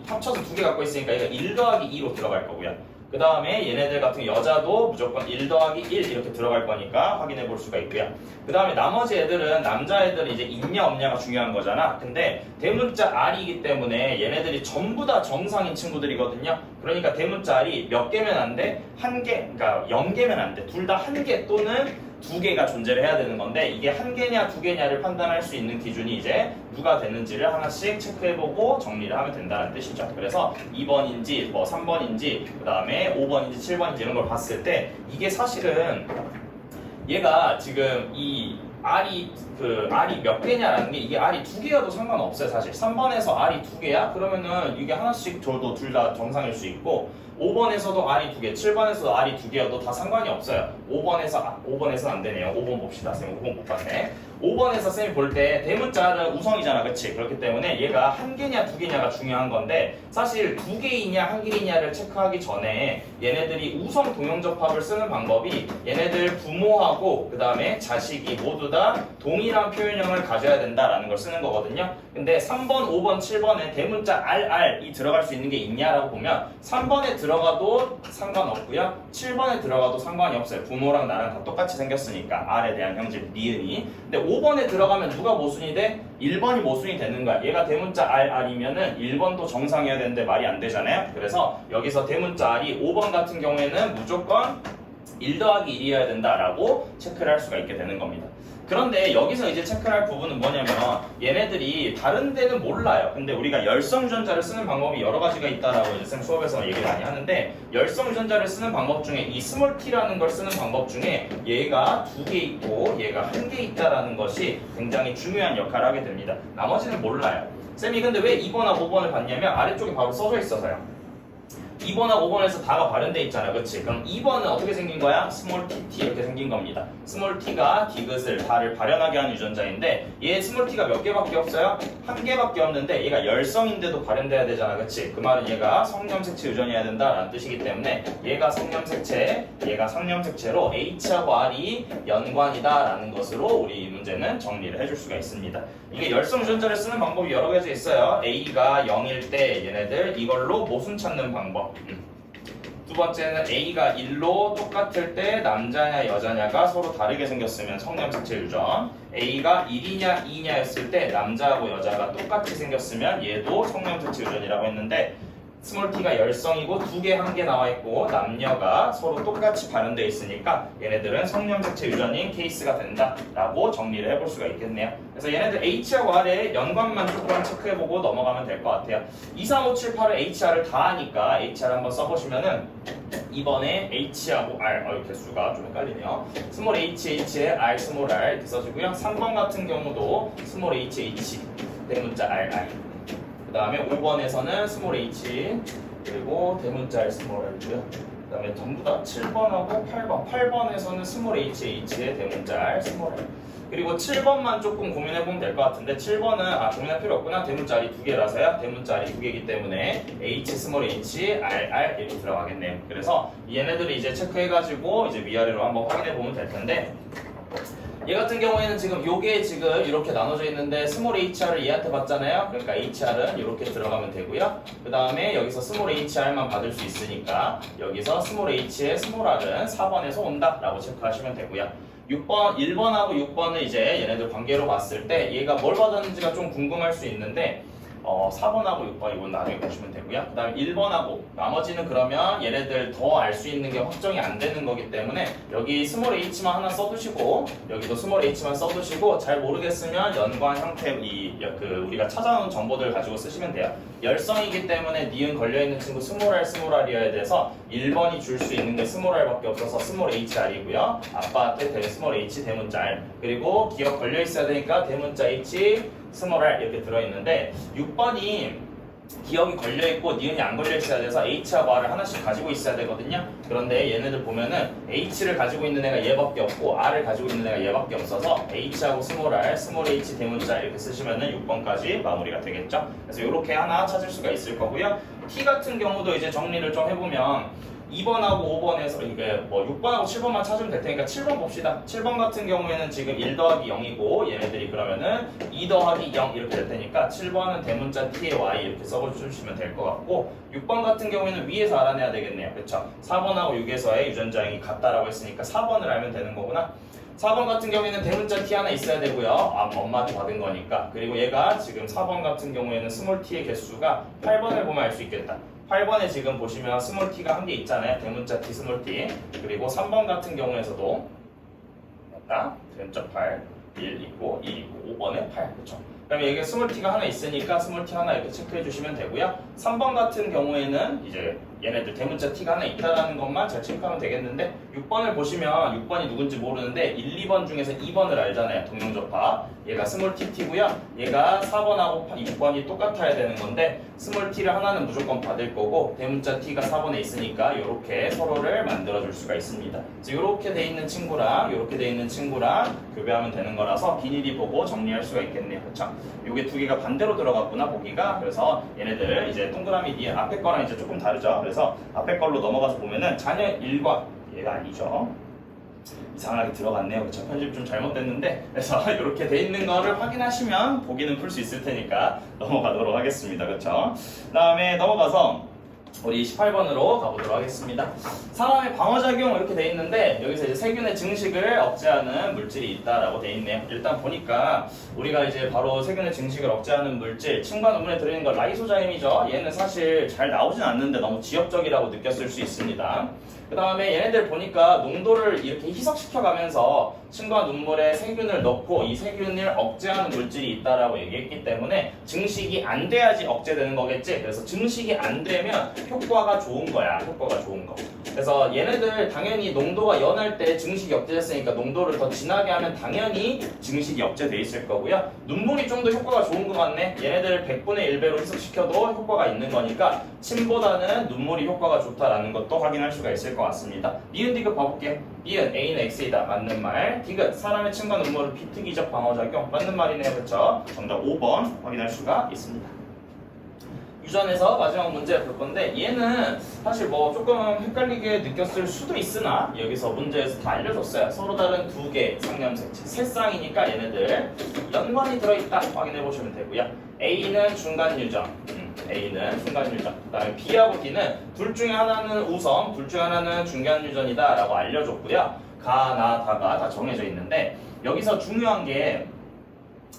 합쳐서 두 개 갖고 있으니까 얘가 1 더하기 2로 들어갈 거고요. 그 다음에 얘네들 같은 여자도 무조건 1 더하기 1 이렇게 들어갈 거니까 확인해 볼 수가 있고요. 그 다음에 나머지 애들은 남자애들은 이제 있냐 없냐가 중요한 거잖아. 근데 대문자 R이기 때문에 얘네들이 전부 다 정상인 친구들이거든요. 그러니까 대문자 R이 몇 개면 안 돼? 한 개, 그러니까 0개면 안 돼. 둘 다 한 개 또는 두 개가 존재를 해야 되는 건데 이게 한 개냐 두 개냐를 판단할 수 있는 기준이 이제 누가 되는지를 하나씩 체크해보고 정리를 하면 된다는 뜻이죠. 그래서 2번인지 뭐 3번인지 그 다음에 5번인지 7번인지 이런 걸 봤을 때 이게 사실은 얘가 지금 이 R이 몇 개냐라는 게 이게 R이 두 개여도 상관없어요. 사실 3번에서 R이 두 개야? 그러면은 이게 하나씩 줘도 둘 다 정상일 수 있고 5번에서도 R이 두 개, 7번에서도 R이 두 개여도 다 상관이 없어요. 5번에서 안 되네요. 5번 봅시다. 쌤 5번 못 봤네. 5번에서 쌤이 볼 때 대문자 R은 우성이잖아. 그치? 그렇기 때문에 얘가 한 개냐 두 개냐가 중요한 건데 사실 두 개이냐 한 개이냐를 체크하기 전에 얘네들이 우성 동형접합을 쓰는 방법이 얘네들 부모하고 그 다음에 자식이 모두 다 동일한 표현형을 가져야 된다라는 걸 쓰는 거거든요. 근데 3번, 5번, 7번에 대문자 RR이 들어갈 수 있는 게 있냐라고 보면 3번에 들어가도 상관없고요. 7번에 들어가도 상관이 없어요. 부모랑 나랑 다 똑같이 생겼으니까 R에 대한 형질, 니은이. 근데 5번에 들어가면 누가 모순이 돼? 1번이 모순이 되는 거야. 얘가 대문자 RR이면은 1번도 정상이어야 되는데 말이 안 되잖아요. 그래서 여기서 대문자 R이 5번 같은 경우에는 무조건 1 더하기 1이어야 된다라고 체크를 할 수가 있게 되는 겁니다. 그런데 여기서 이제 체크할 부분은 뭐냐면 얘네들이 다른 데는 몰라요. 근데 우리가 열성 유전자를 쓰는 방법이 여러 가지가 있다라고 이제 쌤 수업에서 얘기를 많이 하는데 열성 유전자를 쓰는 방법 중에 이 스몰 t라는 걸 쓰는 방법 중에 얘가 두 개 있고 얘가 한 개 있다라는 것이 굉장히 중요한 역할을 하게 됩니다. 나머지는 몰라요. 쌤이 근데 왜 2번하고 5번을 봤냐면 아래쪽에 바로 써져 있어서요. 2번하고 5번에서 다가 발현돼 있잖아. 그치? 그럼 2번은 어떻게 생긴 거야? 스몰 tt 이렇게 생긴 겁니다. 스몰 t가 디귿을 다를 발현하게 하는 유전자인데 얘 스몰 t가 몇 개밖에 없어요? 한 개밖에 없는데 얘가 열성인데도 발현돼야 되잖아. 그치? 그 말은 얘가 성염색체 유전이어야 된다라는 뜻이기 때문에 얘가 성염색체, 얘가 성염색체로 H하고 R이 연관이다라는 것으로 우리 문제는 정리를 해줄 수가 있습니다. 이게 열성 유전자를 쓰는 방법이 여러 가지 있어요. A가 0일 때 얘네들 이걸로 모순 찾는 방법. 두 번째는 A가 1로 똑같을 때 남자냐 여자냐가 서로 다르게 생겼으면 성염색체 유전. A가 1이냐 2냐 했을 때 남자하고 여자가 똑같이 생겼으면 얘도 성염색체 유전이라고 했는데 스몰 t가 열성이고 2개, 1개 나와 있고 남녀가 서로 똑같이 발현되어 있으니까 얘네들은 성령색체 유전인 케이스가 된다라고 정리를 해볼 수가 있겠네요. 그래서 얘네들 H하고 R의 연관만 조금 체크해보고 넘어가면 될 것 같아요. 2, 3, 5, 7, 8을 HR을 다 하니까 HR 한번 써보시면은 이번에 H하고 R, 개수가 좀 헷갈리네요. 스몰 HH에 R, 스몰 R 이렇게 써주고요. 3번 같은 경우도 스몰 HH, 대문자 RR. 그 다음에 5번에서는 스몰 h 그리고 대문자 R 스몰 R고요. 그 다음에 전부 다 7번하고 8번에서는 스몰 hh의 대문자 R 스몰 R. 그리고 7번만 조금 고민해보면 될 것 같은데 7번은 고민할 필요 없구나. 대문자 R이 2개라서요. 대문자 R이 2개이기 때문에 H 스몰 h RR 이렇게 들어가겠네요. 그래서 얘네들을 이제 체크해가지고 이제 위아래로 한번 확인해보면 될 텐데 얘 같은 경우에는 지금 요게 지금 이렇게 나눠져 있는데 스몰 HR을 얘한테 받잖아요. 그러니까 HR은 이렇게 들어가면 되고요. 그 다음에 여기서 스몰 HR만 받을 수 있으니까 여기서 스몰 H의 스몰 R은 4번에서 온다 라고 체크하시면 되고요. 6번, 1번하고 6번은 이제 얘네들 관계로 봤을 때 얘가 뭘 받았는지가 좀 궁금할 수 있는데 4번하고 6번 이건 나중에 보시면 되고요. 그 다음에 1번하고 나머지는 그러면 얘네들 더 알 수 있는 게 확정이 안 되는 거기 때문에 여기 스몰 h만 하나 써두시고 여기도 스몰 h만 써두시고 잘 모르겠으면 연관 형태 우리가 찾아놓은 정보들 가지고 쓰시면 돼요. 열성이기 때문에 니은 걸려있는 친구 스몰 r 스몰 r이어야 돼서 1번이 줄 수 있는 게 스몰 r밖에 없어서 스몰 hr이고요. 아빠한테 스몰 h 대문자 r 그리고 기억 걸려있어야 되니까 대문자 h 스몰 r 이렇게 들어있는데 6번이 기억이 걸려있고 니은이 안 걸려있어야 돼서 H하고 R을 하나씩 가지고 있어야 되거든요. 그런데 얘네들 보면은 H를 가지고 있는 애가 얘밖에 없고 R을 가지고 있는 애가 얘밖에 없어서 H하고 스몰 R, 스몰 H 대문자 이렇게 쓰시면은 6번까지 마무리가 되겠죠. 그래서 이렇게 하나 찾을 수가 있을 거고요. T 같은 경우도 이제 정리를 좀 해보면 2번하고 5번에서 이게 뭐 6번하고 7번만 찾으면 될 테니까 7번 봅시다. 7번 같은 경우에는 지금 1 더하기 0이고 얘네들이 그러면은 2 더하기 0 이렇게 될 테니까 7번은 대문자 t의 y 이렇게 써주시면 될 것 같고 6번 같은 경우에는 위에서 알아내야 되겠네요. 그쵸? 4번하고 6에서의 유전자형이 같다라고 했으니까 4번을 알면 되는 거구나. 4번 같은 경우에는 대문자 t 하나 있어야 되고요. 엄마한테 받은 거니까. 그리고 얘가 지금 4번 같은 경우에는 스몰 t의 개수가 8번을 보면 알 수 있겠다. 8번에 지금 보시면 스몰 t가 한 개 있잖아요. 대문자 t 스몰 t. 그리고 3번 같은 경우에서도 맞다. 대문자 8, 1 있고 2 있고 5번에 8. 그렇죠? 그다음에 여기 스몰 t가 하나 있으니까 스몰 t 하나 이렇게 체크해 주시면 되고요. 3번 같은 경우에는 이제 얘네들 대문자 t가 하나 있다라는 것만 잘 체크하면 되겠는데 6번을 보시면 6번이 누군지 모르는데 1, 2번 중에서 2번을 알잖아요. 동명접합. 얘가 스몰 t고요. 얘가 4번하고 6번이 똑같아야 되는 건데 스몰 t를 하나는 무조건 받을 거고 대문자 t가 4번에 있으니까 이렇게 서로를 만들어 줄 수가 있습니다. 그래서 이렇게 돼 있는 친구랑 이렇게 돼 있는 친구랑 교배하면 되는 거라서 비닐이 보고 정리할 수가 있겠네요. 그렇죠? 요게 두 개가 반대로 들어갔구나 보기가. 그래서 얘네들 이제 동그라미 뒤에 앞에 거랑 이제 조금 다르죠. 그래서 앞에 걸로 넘어가서 보면은 자녀 1과 얘가 아니죠. 이상하게 들어갔네요. 그쵸? 편집 좀 잘못됐는데 그래서 이렇게 돼 있는 거를 확인하시면 보기는 풀 수 있을 테니까 넘어가도록 하겠습니다. 그쵸? 그 다음에 넘어가서 우리 18번으로 가보도록 하겠습니다. 사람의 방어작용 이렇게 돼 있는데 여기서 이제 세균의 증식을 억제하는 물질이 있다라고 돼 있네요. 일단 보니까 우리가 이제 바로 세균의 증식을 억제하는 물질 침과 논문에 들어있는 거 라이소자임이죠. 얘는 사실 잘 나오진 않는데 너무 지역적이라고 느꼈을 수 있습니다. 그 다음에 얘네들 보니까 농도를 이렇게 희석시켜 가면서 침과 눈물에 세균을 넣고 이 세균을 억제하는 물질이 있다라고 얘기했기 때문에 증식이 안 돼야지 억제되는 거겠지. 그래서 증식이 안 되면 효과가 좋은 거야. 효과가 좋은 거. 그래서 얘네들 당연히 농도가 연할 때 증식이 억제됐으니까 농도를 더 진하게 하면 당연히 증식이 억제돼 있을 거고요. 눈물이 좀 더 효과가 좋은 것 같네. 얘네들 100분의 1배로 희석시켜도 효과가 있는 거니까 침보다는 눈물이 효과가 좋다라는 것도 확인할 수가 있을 것 같습니다. 니은 디귿 봐볼게요. 니은 A는 X이다. 맞는 말. 디귿 사람의 침과 눈물은 비특이적 방어작용. 맞는 말이네요. 그렇죠? 정답 5번 확인할 수가 있습니다. 유전에서 마지막 문제 볼 건데 얘는 사실 뭐 조금 헷갈리게 느꼈을 수도 있으나 여기서 문제에서 다 알려줬어요. 서로 다른 두 개 상념색체 세 쌍이니까 얘네들 연관이 들어있다 확인해 보시면 되고요. A는 중간 유전, A는 중간 유전. 그다음에 B하고 D는 둘 중에 하나는 우성, 둘 중에 하나는 중간 유전이다라고 알려줬고요. 가, 나, 다가 다 정해져 있는데 여기서 중요한 게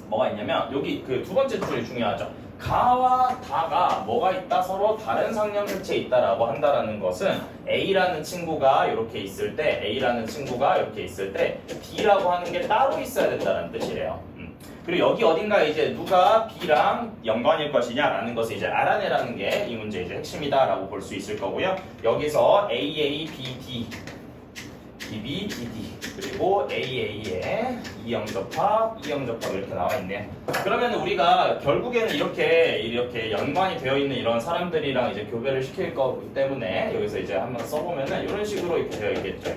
뭐가 있냐면 여기 그 두 번째 줄이 중요하죠. 가와 다가 뭐가 있다? 서로 다른 상념일체에 있다라고 한다라는 것은 A라는 친구가 이렇게 있을 때 A라는 친구가 이렇게 있을 때 B라고 하는 게 따로 있어야 된다는 뜻이래요. 그리고 여기 어딘가에 이제 누가 B랑 연관일 것이냐라는 것을 이제 알아내라는 게 이 문제의 이제 핵심이다라고 볼 수 있을 거고요. 여기서 AA, BD, BB, BD 그리고 AA의 이영접합, 이영접합 이렇게 나와 있네요. 그러면 우리가 결국에는 이렇게 연관이 되어 있는 이런 사람들이랑 이제 교배를 시킬 거기 때문에 여기서 이제 한번 써보면은 이런 식으로 이렇게 되어 있겠죠.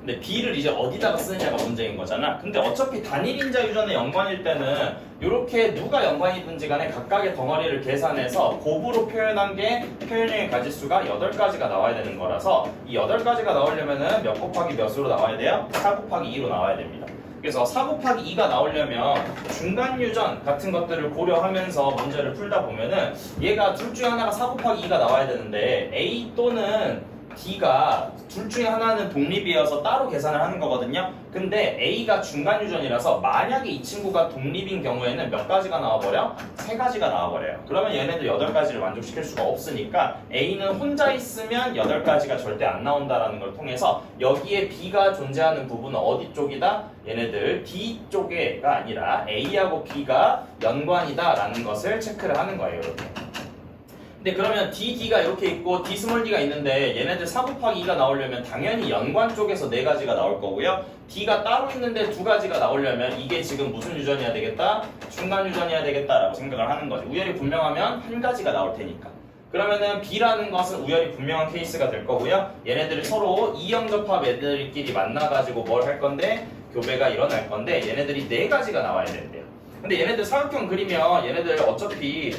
근데 B를 이제 어디다가 쓰느냐가 문제인 거잖아. 근데 어차피 단일인자 유전의 연관일 때는 이렇게 누가 연관이든지 간에 각각의 덩어리를 계산해서 곱으로 표현한 게 표현형의 가지수가 8가지가 나와야 되는 거라서 이 8가지가 나오려면은 몇 곱하기 몇으로 나와야 돼요? 4 곱하기 2로 나와야 됩니다. 그래서 4 곱하기 2가 나오려면 중간 유전 같은 것들을 고려하면서 문제를 풀다 보면은 얘가 둘 중에 하나가 4 곱하기 2가 나와야 되는데 A 또는 D가 둘 중에 하나는 독립이어서 따로 계산을 하는 거거든요. 근데 A가 중간 유전이라서 만약에 이 친구가 독립인 경우에는 몇 가지가 나와버려? 3가지가 나와버려요. 그러면 얘네들 8가지를 만족시킬 수가 없으니까 A는 혼자 있으면 8가지가 절대 안 나온다라는 걸 통해서 여기에 B가 존재하는 부분은 어디 쪽이다? 얘네들 D 쪽에가 아니라 A하고 B가 연관이다 라는 것을 체크를 하는 거예요. 이렇게. 근데 그러면 DD가 이렇게 있고 D 스몰 D가 있는데 얘네들 4 곱하기 2가 나오려면 당연히 연관 쪽에서 4가지가 나올 거고요. D가 따로 있는데 2가지가 나오려면 이게 지금 무슨 유전이어야 되겠다? 중간 유전이어야 되겠다라고 생각을 하는 거죠. 우열이 분명하면 1가지가 나올 테니까. 그러면은 B라는 것은 우열이 분명한 케이스가 될 거고요. 얘네들이 서로 이영접합 애들끼리 만나가지고 뭘 할 건데 교배가 일어날 건데 얘네들이 4가지가 나와야 된대요. 근데 얘네들 사각형 그리면 얘네들 어차피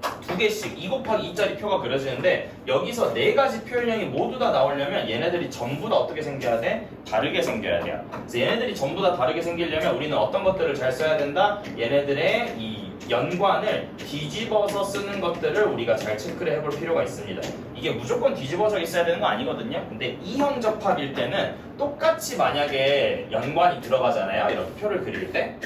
2개씩 2 곱하기 2짜리 표가 그려지는데 여기서 4가지 표현형이 모두 다 나오려면 얘네들이 전부 다 어떻게 생겨야 돼? 다르게 생겨야 돼요. 그래서 얘네들이 전부 다 다르게 생기려면 우리는 어떤 것들을 잘 써야 된다? 얘네들의 이 연관을 뒤집어서 쓰는 것들을 우리가 잘 체크를 해볼 필요가 있습니다. 이게 무조건 뒤집어져 있어야 되는 거 아니거든요. 근데 이형접합일 때는 똑같이 만약에 연관이 들어가잖아요. 이렇게 표를 그릴 때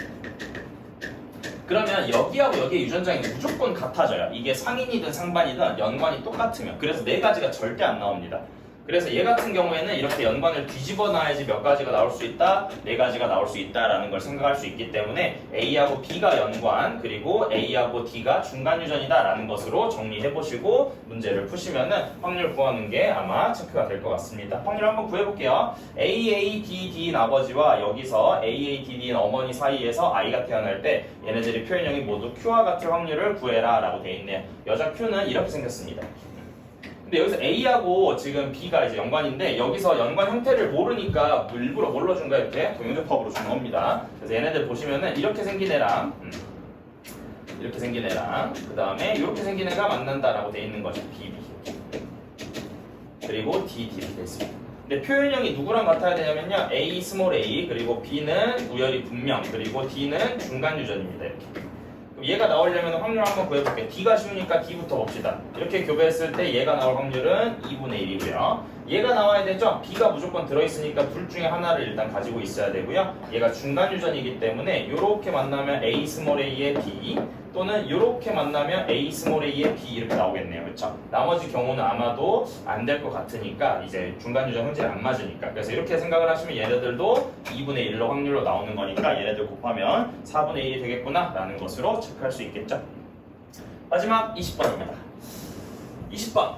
그러면 여기하고 여기의 유전장이 무조건 같아져요. 이게 상인이든 상반이든 연관이 똑같으면. 그래서 4가지가 절대 안 나옵니다. 그래서 얘 같은 경우에는 이렇게 연관을 뒤집어 놔야지 몇 가지가 나올 수 있다, 4가지가 나올 수 있다라는 걸 생각할 수 있기 때문에 A하고 B가 연관, 그리고 A하고 D가 중간 유전이다라는 것으로 정리해 보시고 문제를 푸시면은 확률 구하는 게 아마 체크가 될 것 같습니다. 확률 한번 구해볼게요. AADD인 아버지와 여기서 AADD인 어머니 사이에서 아이가 태어날 때 얘네들의 표현형이 모두 Q와 같을 확률을 구해라 라고 되어 있네요. 여자 Q는 이렇게 생겼습니다. 근데 여기서 A하고 지금 B가 이제 연관인데 여기서 연관 형태를 모르니까 일부러 뭘로 준 거야? 이렇게 동영접합으로 준 겁니다. 그래서 얘네들 보시면은 이렇게 생긴 애랑 이렇게 생긴 애랑 그 다음에 이렇게 생긴 애가 만난다라고 돼 있는 거죠. BB 그리고 DD 이렇게 돼 있습니다. 근데 표현형이 누구랑 같아야 되냐면요. A 스몰 a 그리고 B는 우열이 분명 그리고 D는 중간 유전입니다. 이렇게. 얘가 나오려면 확률 한번 구해볼게요. D가 쉬우니까 D부터 봅시다. 이렇게 교배했을 때 얘가 나올 확률은 2분의 1이고요. 얘가 나와야 되죠? B가 무조건 들어있으니까 둘 중에 하나를 일단 가지고 있어야 되고요. 얘가 중간 유전이기 때문에 이렇게 만나면 A 스몰 a의 B 또는 이렇게 만나면 A 스몰 a의 B 이렇게 나오겠네요. 그렇죠? 나머지 경우는 아마도 안 될 것 같으니까 이제 중간 유전 형질이 안 맞으니까 그래서 이렇게 생각을 하시면 얘네들도 2분의 1로 확률로 나오는 거니까 얘네들 곱하면 4분의 1이 되겠구나 라는 것으로 체크할 수 있겠죠? 마지막 20번입니다. 20번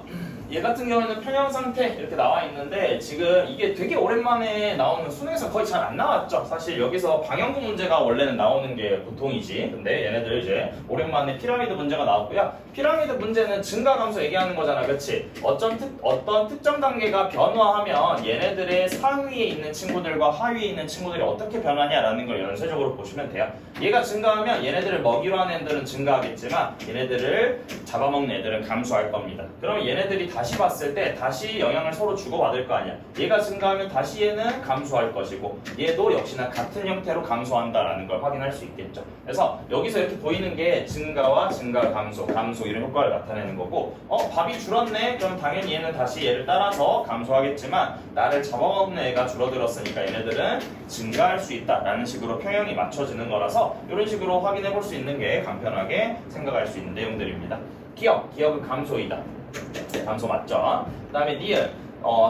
얘 같은 경우는 평형 상태 이렇게 나와 있는데 지금 이게 되게 오랜만에 나오는 수능에서 거의 잘 안 나왔죠. 사실 여기서 방향구 문제가 원래는 나오는 게 보통이지. 근데 얘네들 이제 오랜만에 피라미드 문제가 나왔고요. 피라미드 문제는 증가감소 얘기하는 거잖아, 그렇지? 어떤 특정 단계가 변화하면 얘네들의 상위에 있는 친구들과 하위에 있는 친구들이 어떻게 변하냐라는 걸 연쇄적으로 보시면 돼요. 얘가 증가하면 얘네들을 먹이로 하는 애들은 증가하겠지만 얘네들을 잡아먹는 애들은 감소할 겁니다. 그러면 얘네들이 다시 봤을 때 다시 영향을 서로 주고받을 거 아니야. 얘가 증가하면 다시 얘는 감소할 것이고 얘도 역시나 같은 형태로 감소한다라는 걸 확인할 수 있겠죠. 그래서 여기서 이렇게 보이는 게 증가와 증가, 감소 이런 효과를 나타내는 거고 밥이 줄었네? 그럼 당연히 얘는 다시 얘를 따라서 감소하겠지만 나를 잡아먹는 애가 줄어들었으니까 얘네들은 증가할 수 있다라는 식으로 평형이 맞춰지는 거라서 이런 식으로 확인해 볼 수 있는 게 간편하게 생각할 수 있는 내용들입니다. 기업은 감소이다. 네, 감소 맞죠? 그 다음에 니은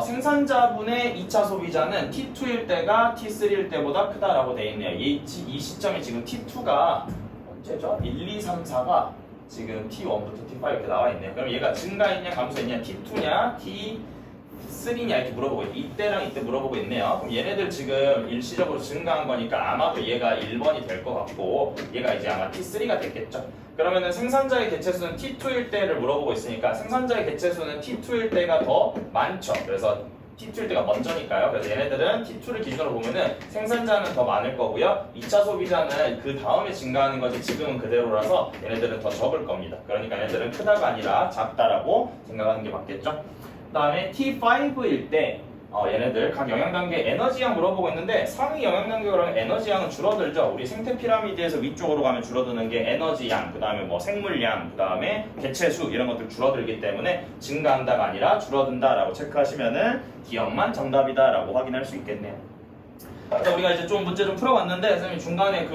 생산자분의 2차 소비자는 T2일 때가 T3일 때보다 크다라고 되어 있네요. 이 시점에 지금 T2가 언제죠? 1, 2, 3, 4가 지금 T1부터 T5 이렇게 나와 있네요. 그럼 얘가 증가했냐 감소했냐 T2냐 T3냐 이렇게 물어보고 있네요. 이때랑 이때 물어보고 있네요. 그럼 얘네들 지금 일시적으로 증가한 거니까 아마도 얘가 1번이 될 것 같고 얘가 이제 아마 T3가 됐겠죠. 그러면은 생산자의 개체수는 T2일 때를 물어보고 있으니까 생산자의 개체수는 T2일 때가 더 많죠. 그래서 T2일 때가 먼저니까요. 그래서 얘네들은 T2를 기준으로 보면은 생산자는 더 많을 거고요. 2차 소비자는 그 다음에 증가하는 거지 지금은 그대로라서 얘네들은 더 적을 겁니다. 그러니까 얘네들은 크다가 아니라 작다라고 생각하는 게 맞겠죠. 그 다음에 T5일 때 얘네들 각 영양단계 에너지양 물어보고 있는데 상위 영양단계 그러면 에너지양은 줄어들죠. 우리 생태 피라미드에서 위쪽으로 가면 줄어드는 게 에너지양, 그 다음에 뭐 생물량, 그 다음에 개체수 이런 것들 줄어들기 때문에 증가한다가 아니라 줄어든다라고 체크하시면은 기억만 정답이다라고 확인할 수 있겠네요. 자, 우리가 이제 좀 문제 좀 풀어봤는데 선생님이 중간에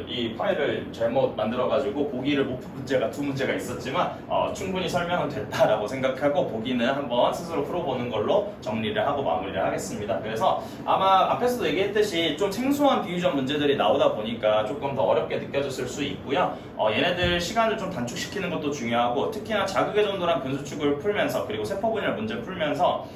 이 파일을 잘못 만들어가지고 보기를 못 푼 문제가 2문제가 있었지만 충분히 설명은 됐다라고 생각하고 보기는 한번 스스로 풀어보는 걸로 정리를 하고 마무리를 하겠습니다. 그래서 아마 앞에서도 얘기했듯이 좀 생소한 비유적 문제들이 나오다 보니까 조금 더 어렵게 느껴졌을 수 있고요. 얘네들 시간을 좀 단축시키는 것도 중요하고 특히나 자극의 전도랑 근수축을 풀면서 그리고 세포분열 문제 풀면서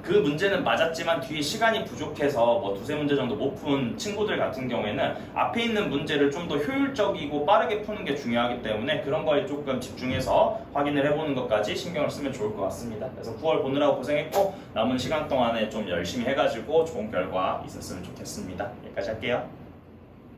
그 문제는 맞았지만 뒤에 시간이 부족해서 뭐 2-3문제 정도 못 푼 친구들 같은 경우에는 앞에 있는 문제를 좀 더 효율적이고 빠르게 푸는 게 중요하기 때문에 그런 거에 조금 집중해서 확인을 해보는 것까지 신경을 쓰면 좋을 것 같습니다. 그래서 9월 보느라고 고생했고 남은 시간 동안에 좀 열심히 해가지고 좋은 결과 있었으면 좋겠습니다. 여기까지 할게요.